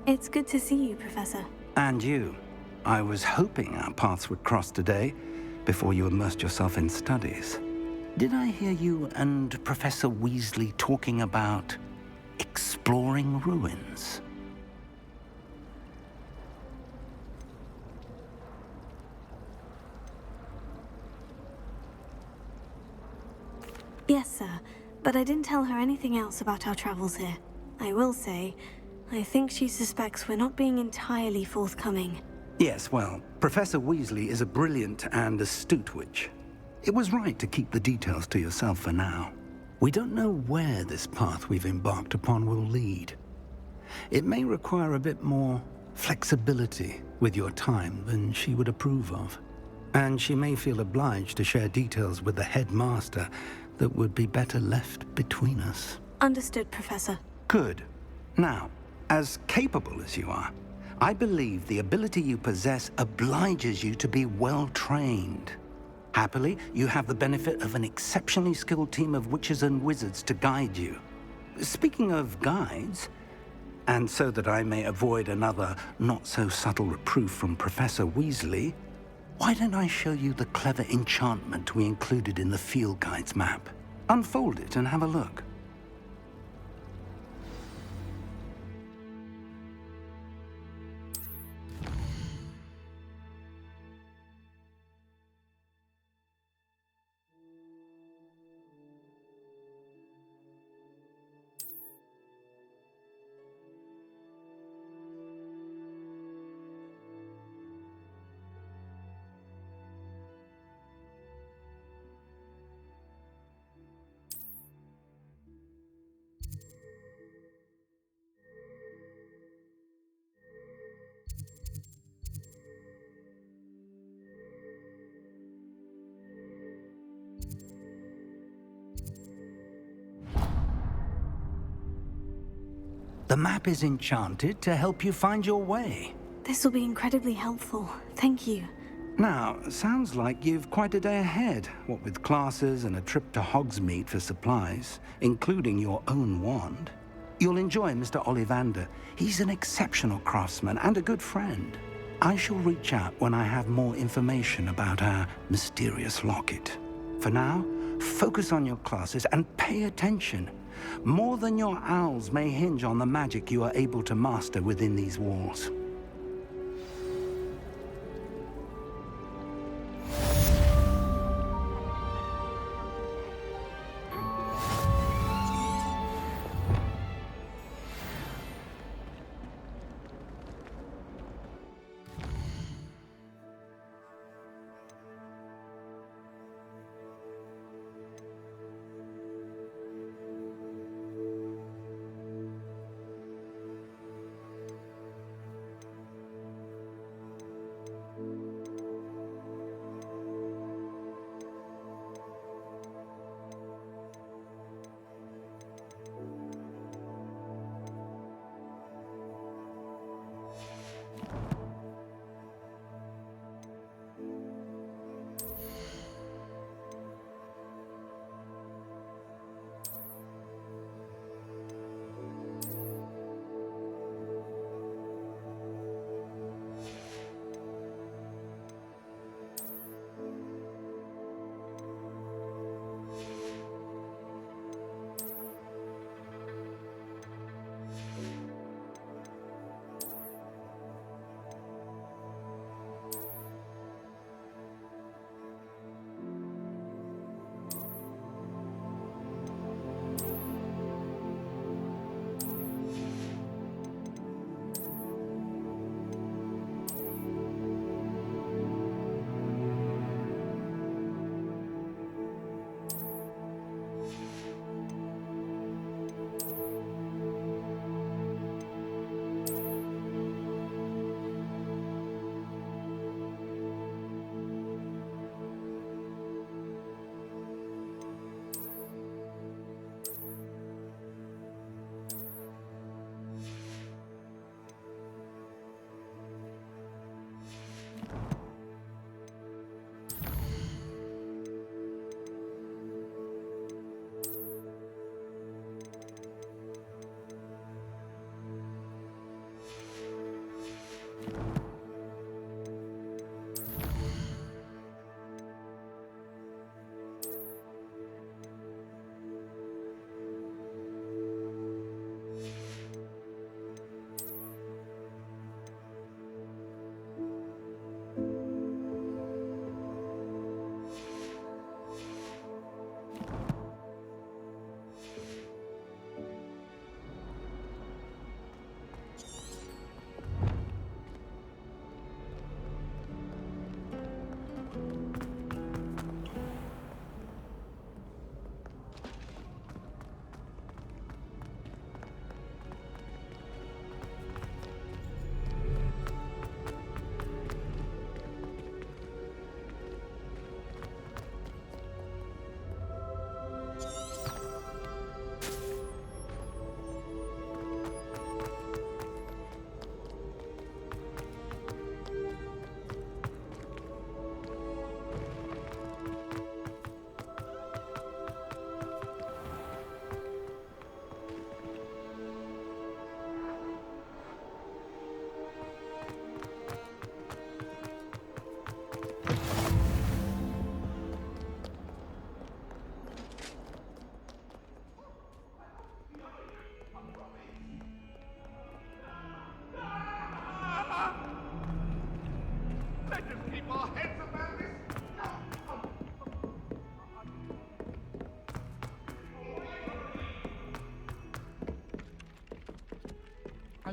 It's good to see you, Professor. And you. I was hoping our paths would cross today, before you immersed yourself in studies. Did I hear you and Professor Weasley talking about exploring ruins? Yes, sir. But I didn't tell her anything else about our travels here. I will say, I think she suspects we're not being entirely forthcoming. Yes, well, Professor Weasley is a brilliant and astute witch. It was right to keep the details to yourself for now. We don't know where this path we've embarked upon will lead. It may require a bit more flexibility with your time than she would approve of. And she may feel obliged to share details with the headmaster that would be better left between us. Understood, Professor. Good. Now, as capable as you are, I believe the ability you possess obliges you to be well trained. Happily, you have the benefit of an exceptionally skilled team of witches and wizards to guide you. Speaking of guides, and so that I may avoid another not-so-subtle reproof from Professor Weasley, why don't I show you the clever enchantment we included in the field guide's map? Unfold it and have a look. The map is enchanted to help you find your way. This will be incredibly helpful. Thank you. Now, sounds like you've quite a day ahead, what with classes and a trip to Hogsmeade for supplies, including your own wand. You'll enjoy Mr. Ollivander. He's an exceptional craftsman and a good friend. I shall reach out when I have more information about our mysterious locket. For now, focus on your classes and pay attention. More than your owls may hinge on the magic you are able to master within these walls.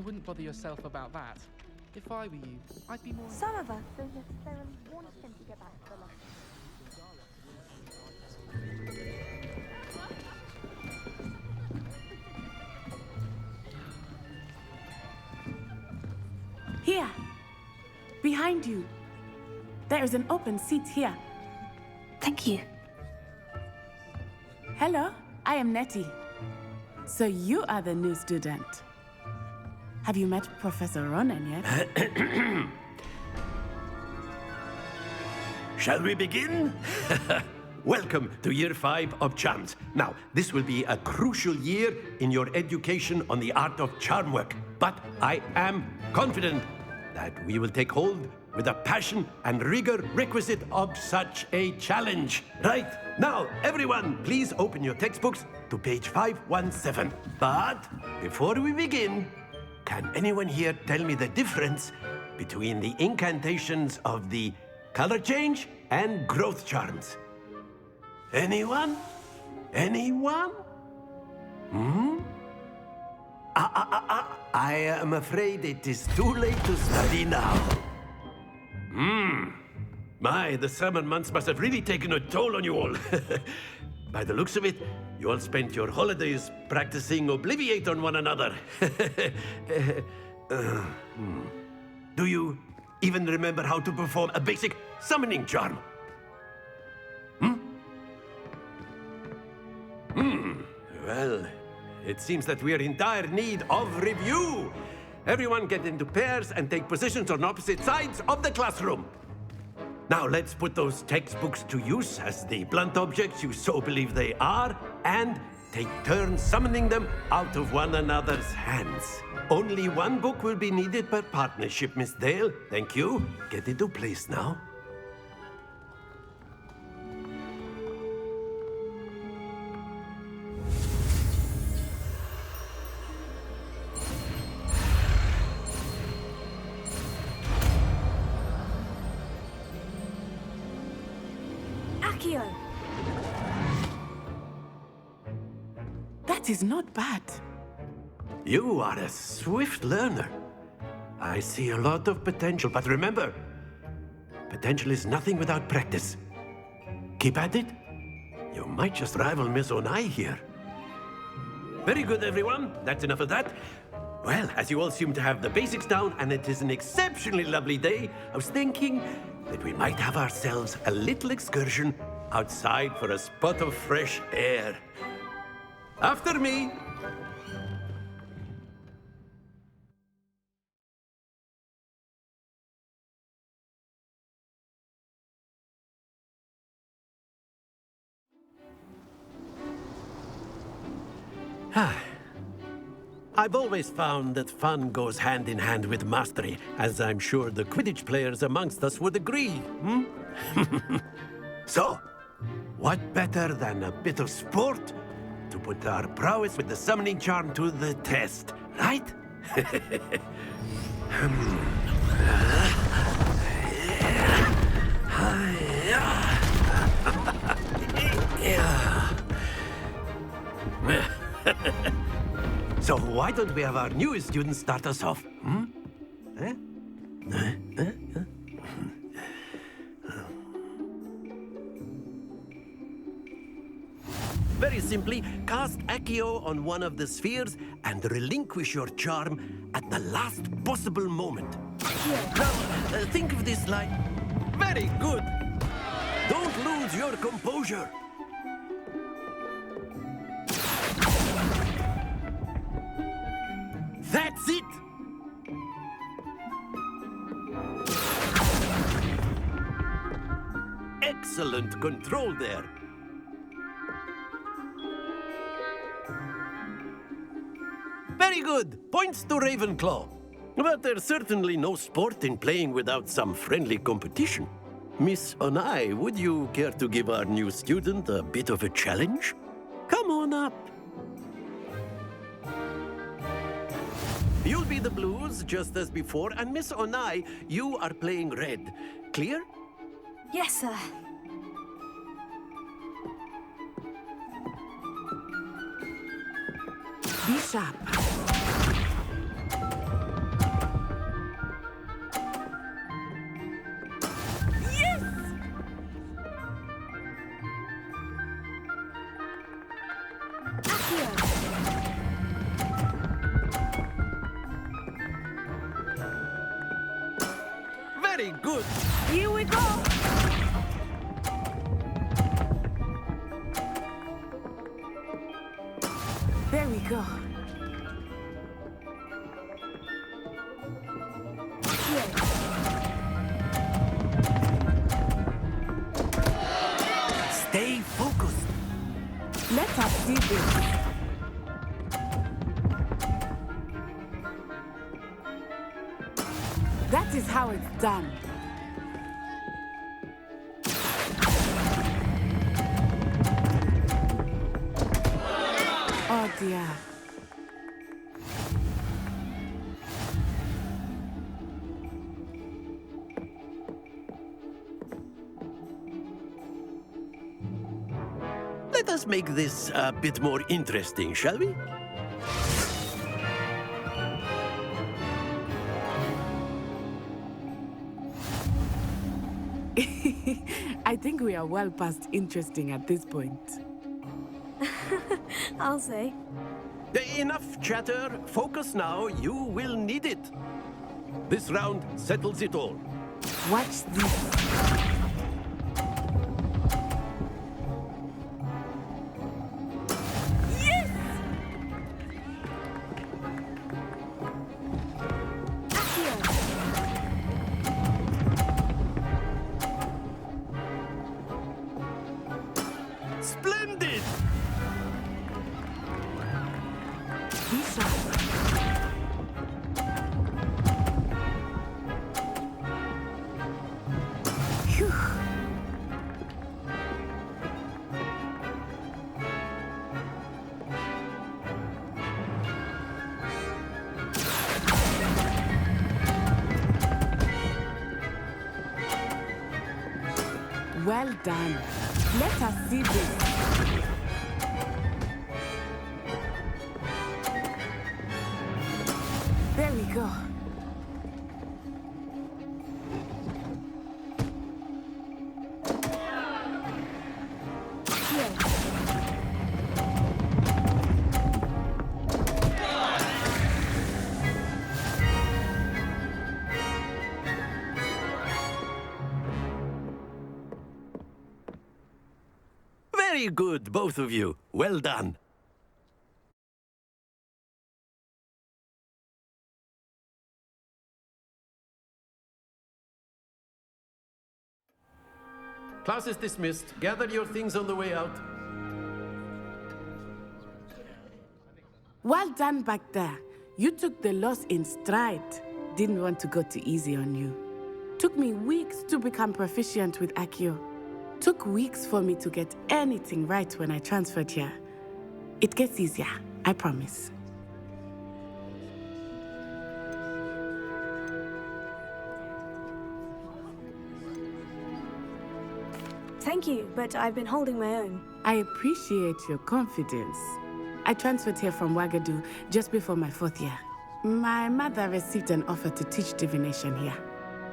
I wouldn't bother yourself about that. If I were you, I'd be more... Some of us are just there and wanted him to get back to the loft. Here! Behind you! There is an open seat here. Thank you. Hello, I am Nettie. So you are the new student. Have you met Professor Ronan yet? Shall we begin? Welcome to Year 5 of Charms. Now, this will be a crucial year in your education on the art of charm work. But I am confident that we will take hold with the passion and rigor requisite of such a challenge. Right, now, everyone, please open your textbooks to page 517. But before we begin, can anyone here tell me the difference between the incantations of the color change and growth charms? Anyone? Anyone? I am afraid it is too late to study now. My, the summer months must have really taken a toll on you all. By the looks of it, you all spent your holidays practicing Obliviate on one another. Do you even remember how to perform a basic summoning charm? Well, it seems that we are in dire need of review. Everyone get into pairs and take positions on opposite sides of the classroom. Now let's put those textbooks to use as the blunt objects you so believe they are, and take turns summoning them out of one another's hands. Only one book will be needed per partnership, Miss Dale. Thank you. Get into place now. That is not bad. You are a swift learner. I see a lot of potential, but remember, potential is nothing without practice. Keep at it. You might just rival Miss Onai here. Very good, everyone. That's enough of that. Well, as you all seem to have the basics down, and it is an exceptionally lovely day, I was thinking that we might have ourselves a little excursion outside for a spot of fresh air. After me. I've always found that fun goes hand in hand with mastery, as I'm sure the Quidditch players amongst us would agree. So, what better than a bit of sport to put our prowess with the summoning charm to the test, right? So why don't we have our newest student start us off? Very simply, cast Accio on one of the spheres and relinquish your charm at the last possible moment. Now, think of this like... Very good! Don't lose your composure. That's it! Excellent control there. Very good. Points to Ravenclaw. But there's certainly no sport in playing without some friendly competition. Miss Onai, would you care to give our new student a bit of a challenge? Come on up. You'll be the blues, just as before, and Miss Onai, you are playing red. Clear? Yes, sir. Be sharp. Yes! Accio! Very good. Here we go. There we go. see this. That is how it's done. Oh dear. Let us make this a bit more interesting, shall we? I think we are well past interesting at this point. I'll say. Enough chatter. Focus now. You will need it. This round settles it all. Watch this. Splendid! Well done. Let us see this. There we go. Very good, both of you. Well done. Class is dismissed. Gather your things on the way out. Well done back there. You took the loss in stride. Didn't want to go too easy on you. Took me weeks to become proficient with Accio. Took weeks for me to get anything right when I transferred here. It gets easier, I promise. Thank you, but I've been holding my own. I appreciate your confidence. I transferred here from Ouagadougou just before my 4th year. My mother received an offer to teach divination here.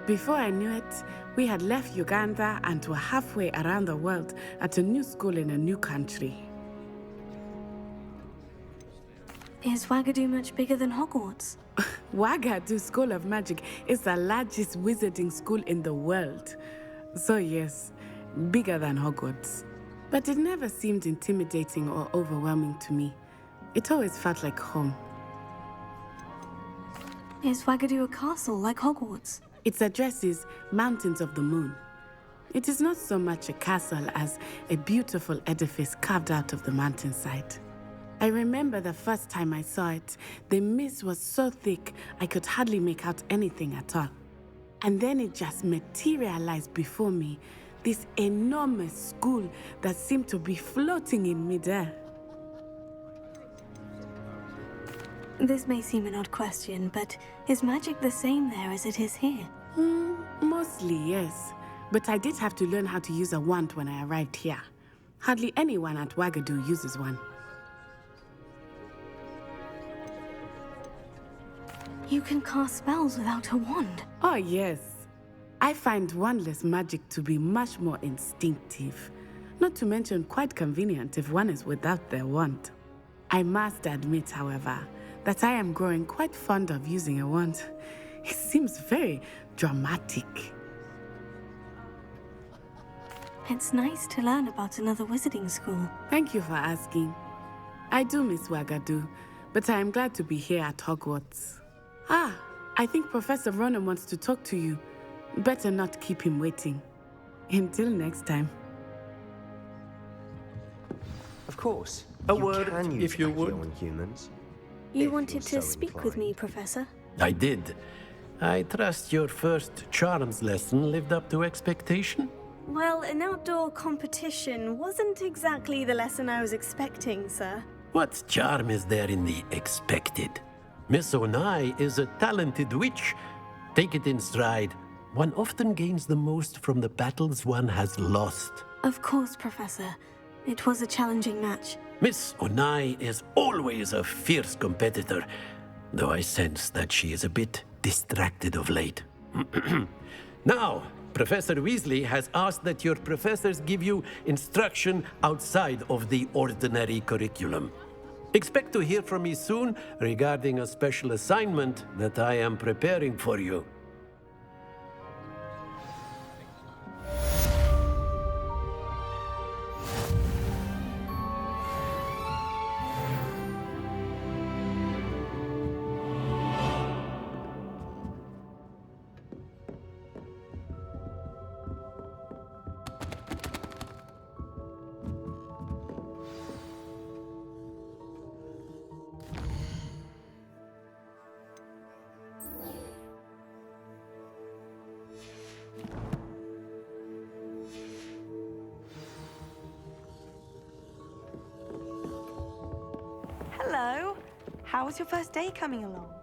Before I knew it, we had left Uganda and were halfway around the world at a new school in a new country. Is Ouagadougou much bigger than Hogwarts? Ouagadougou School of Magic is the largest wizarding school in the world. So yes, bigger than Hogwarts. But it never seemed intimidating or overwhelming to me. It always felt like home. Is Ouagadougou a castle like Hogwarts? Its address is Mountains of the Moon. It is not so much a castle as a beautiful edifice carved out of the mountainside. I remember the first time I saw it, the mist was so thick I could hardly make out anything at all. And then it just materialized before me, this enormous school that seemed to be floating in midair. This may seem an odd question, but is magic the same there as it is here? Mostly, yes. But I did have to learn how to use a wand when I arrived here. Hardly anyone at Ouagadougou uses one. You can cast spells without a wand? Oh, yes. I find wandless magic to be much more instinctive. Not to mention quite convenient if one is without their wand. I must admit, however, that I am growing quite fond of using a wand. It seems very dramatic. It's nice to learn about another wizarding school. Thank you for asking. I do miss Ouagadougou, but I am glad to be here at Hogwarts. I think Professor Ronan wants to talk to you. Better not keep him waiting. Until next time. Of course. A word, if you would. On humans. You wanted to speak with me, Professor? I did. I trust your first charms lesson lived up to expectation? Well, an outdoor competition wasn't exactly the lesson I was expecting, sir. What charm is there in the expected? Miss Onai is a talented witch. Take it in stride. One often gains the most from the battles one has lost. Of course, Professor. It was a challenging match. Miss Onai is always a fierce competitor, though I sense that she is a bit distracted of late. Now, Professor Weasley has asked that your professors give you instruction outside of the ordinary curriculum. Expect to hear from me soon regarding a special assignment that I am preparing for you. Hello. How was your first day coming along?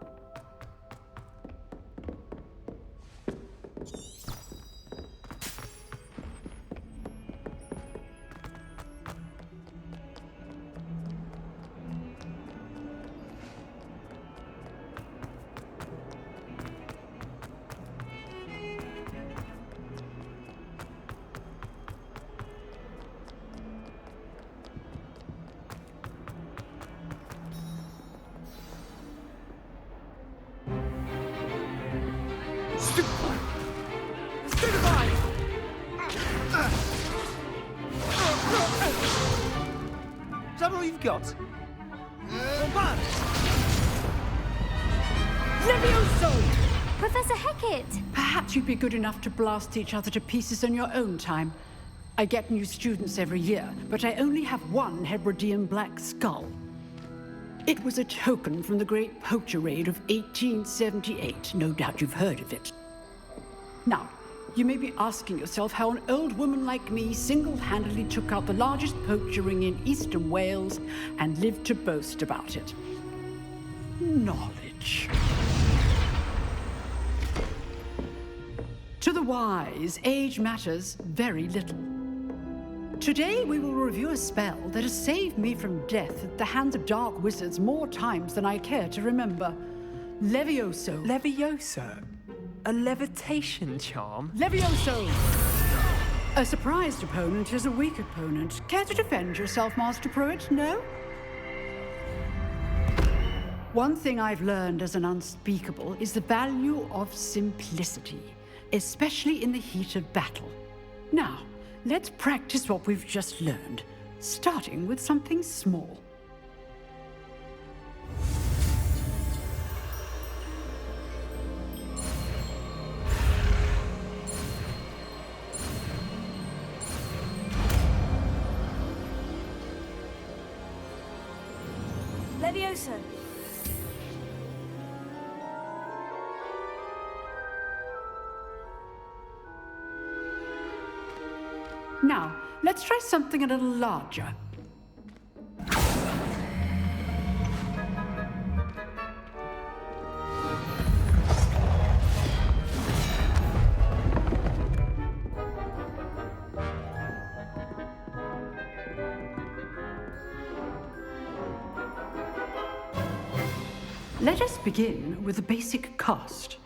Is that all you've got? Levioso! Professor Hecat! Perhaps you'd be good enough to blast each other to pieces in your own time. I get new students every year, but I only have one Hebridean black skull. It was a token from the Great Poacher Raid of 1878. No doubt you've heard of it. Now, you may be asking yourself how an old woman like me single-handedly took out the largest poacher ring in eastern Wales and lived to boast about it. Knowledge. To the wise, age matters very little. Today we will review a spell that has saved me from death at the hands of dark wizards more times than I care to remember. Levioso. Levioso? A levitation charm? Levioso! A surprised opponent is a weak opponent. Care to defend yourself, Master Pruitt? No? One thing I've learned as an unspeakable is the value of simplicity, especially in the heat of battle. Now, let's practice what we've just learned, starting with something small. Levioso. Now, let's try something a little larger. Let us begin with the basic cast.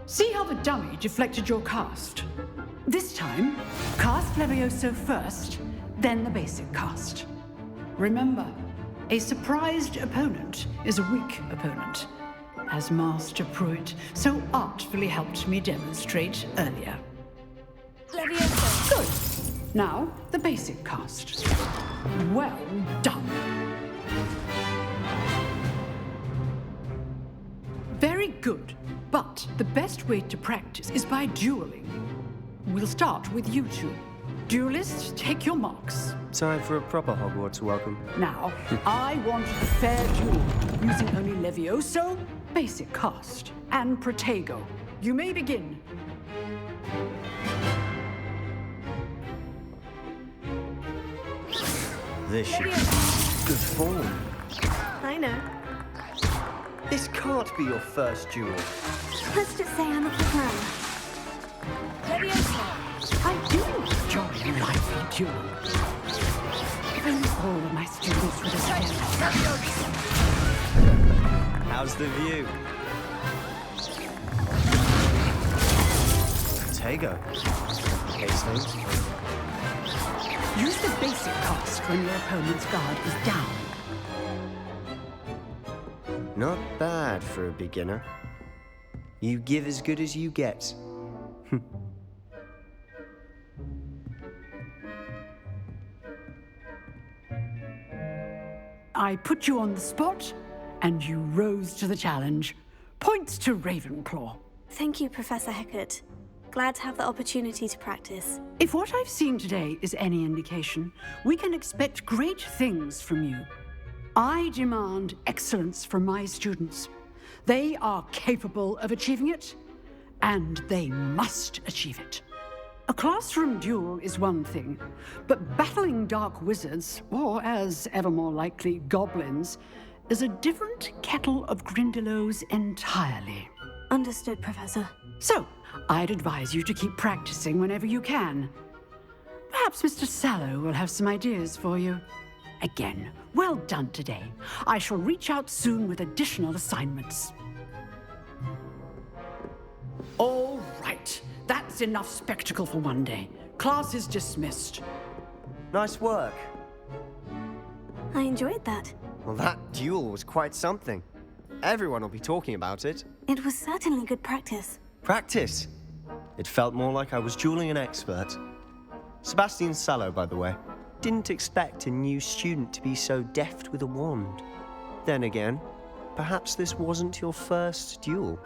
See how the dummy deflected your cast? This time, cast Levioso first, then the basic cast. Remember, a surprised opponent is a weak opponent, as Master Pruitt so artfully helped me demonstrate earlier. Levioso. Good. Now, the basic cast. Well done. Very good. But the best way to practice is by dueling. we'll start with you two. Duelists, take your marks. Time for a proper Hogwarts welcome. Now, I want a fair duel, using only Levioso, basic cast, and Protego. You may begin. This should be good form. I know. This can't be your first duel. Let's just say I'm a plan. Levioso! I do enjoy a lively duel. If only all of my students would have How's the view? Tego. Hastings. Use the basic cast when your opponent's guard is down. Not bad for a beginner. You give as good as you get. I put you on the spot, and you rose to the challenge. Points to Ravenclaw. Thank you, Professor Hecat. Glad to have the opportunity to practice. If what I've seen today is any indication, we can expect great things from you. I demand excellence from my students. They are capable of achieving it, and they must achieve it. A classroom duel is one thing, but battling dark wizards, or as ever more likely, goblins, is a different kettle of Grindylows entirely. Understood, Professor. So, I'd advise you to keep practicing whenever you can. Perhaps Mr. Sallow will have some ideas for you. Again, well done today. I shall reach out soon with additional assignments. All right. That's enough spectacle for one day. Class is dismissed. Nice work. I enjoyed that. Well, that duel was quite something. Everyone will be talking about it. It was certainly good practice. Practice? It felt more like I was dueling an expert. Sebastian Sallow, by the way. Didn't expect a new student to be so deft with a wand. Then again, perhaps this wasn't your first duel.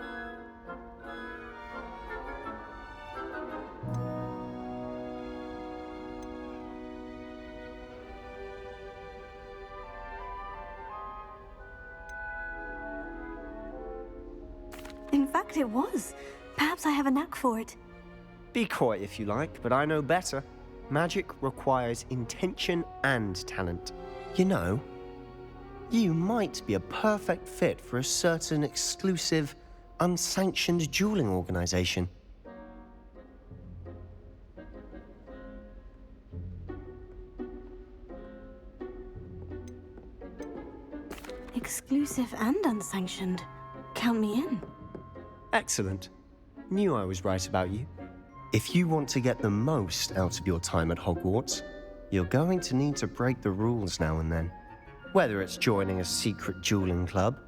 In fact, it was. Perhaps I have a knack for it. Be coy if you like, but I know better. Magic requires intention and talent. You know, you might be a perfect fit for a certain exclusive, unsanctioned dueling organization. Exclusive and unsanctioned. Count me in. Excellent. Knew I was right about you. If you want to get the most out of your time at Hogwarts, you're going to need to break the rules now and then. Whether it's joining a secret dueling club,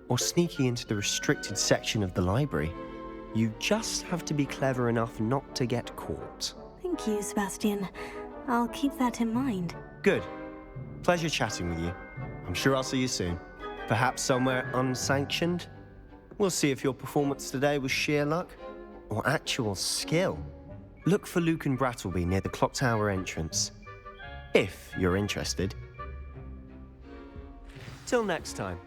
or sneaking into the restricted section of the library, you just have to be clever enough not to get caught. Thank you, Sebastian. I'll keep that in mind. Good. Pleasure chatting with you. I'm sure I'll see you soon. Perhaps somewhere unsanctioned? We'll see if your performance today was sheer luck or actual skill. Look for Luke and Brattleby near the clock tower entrance, if you're interested. Till next time.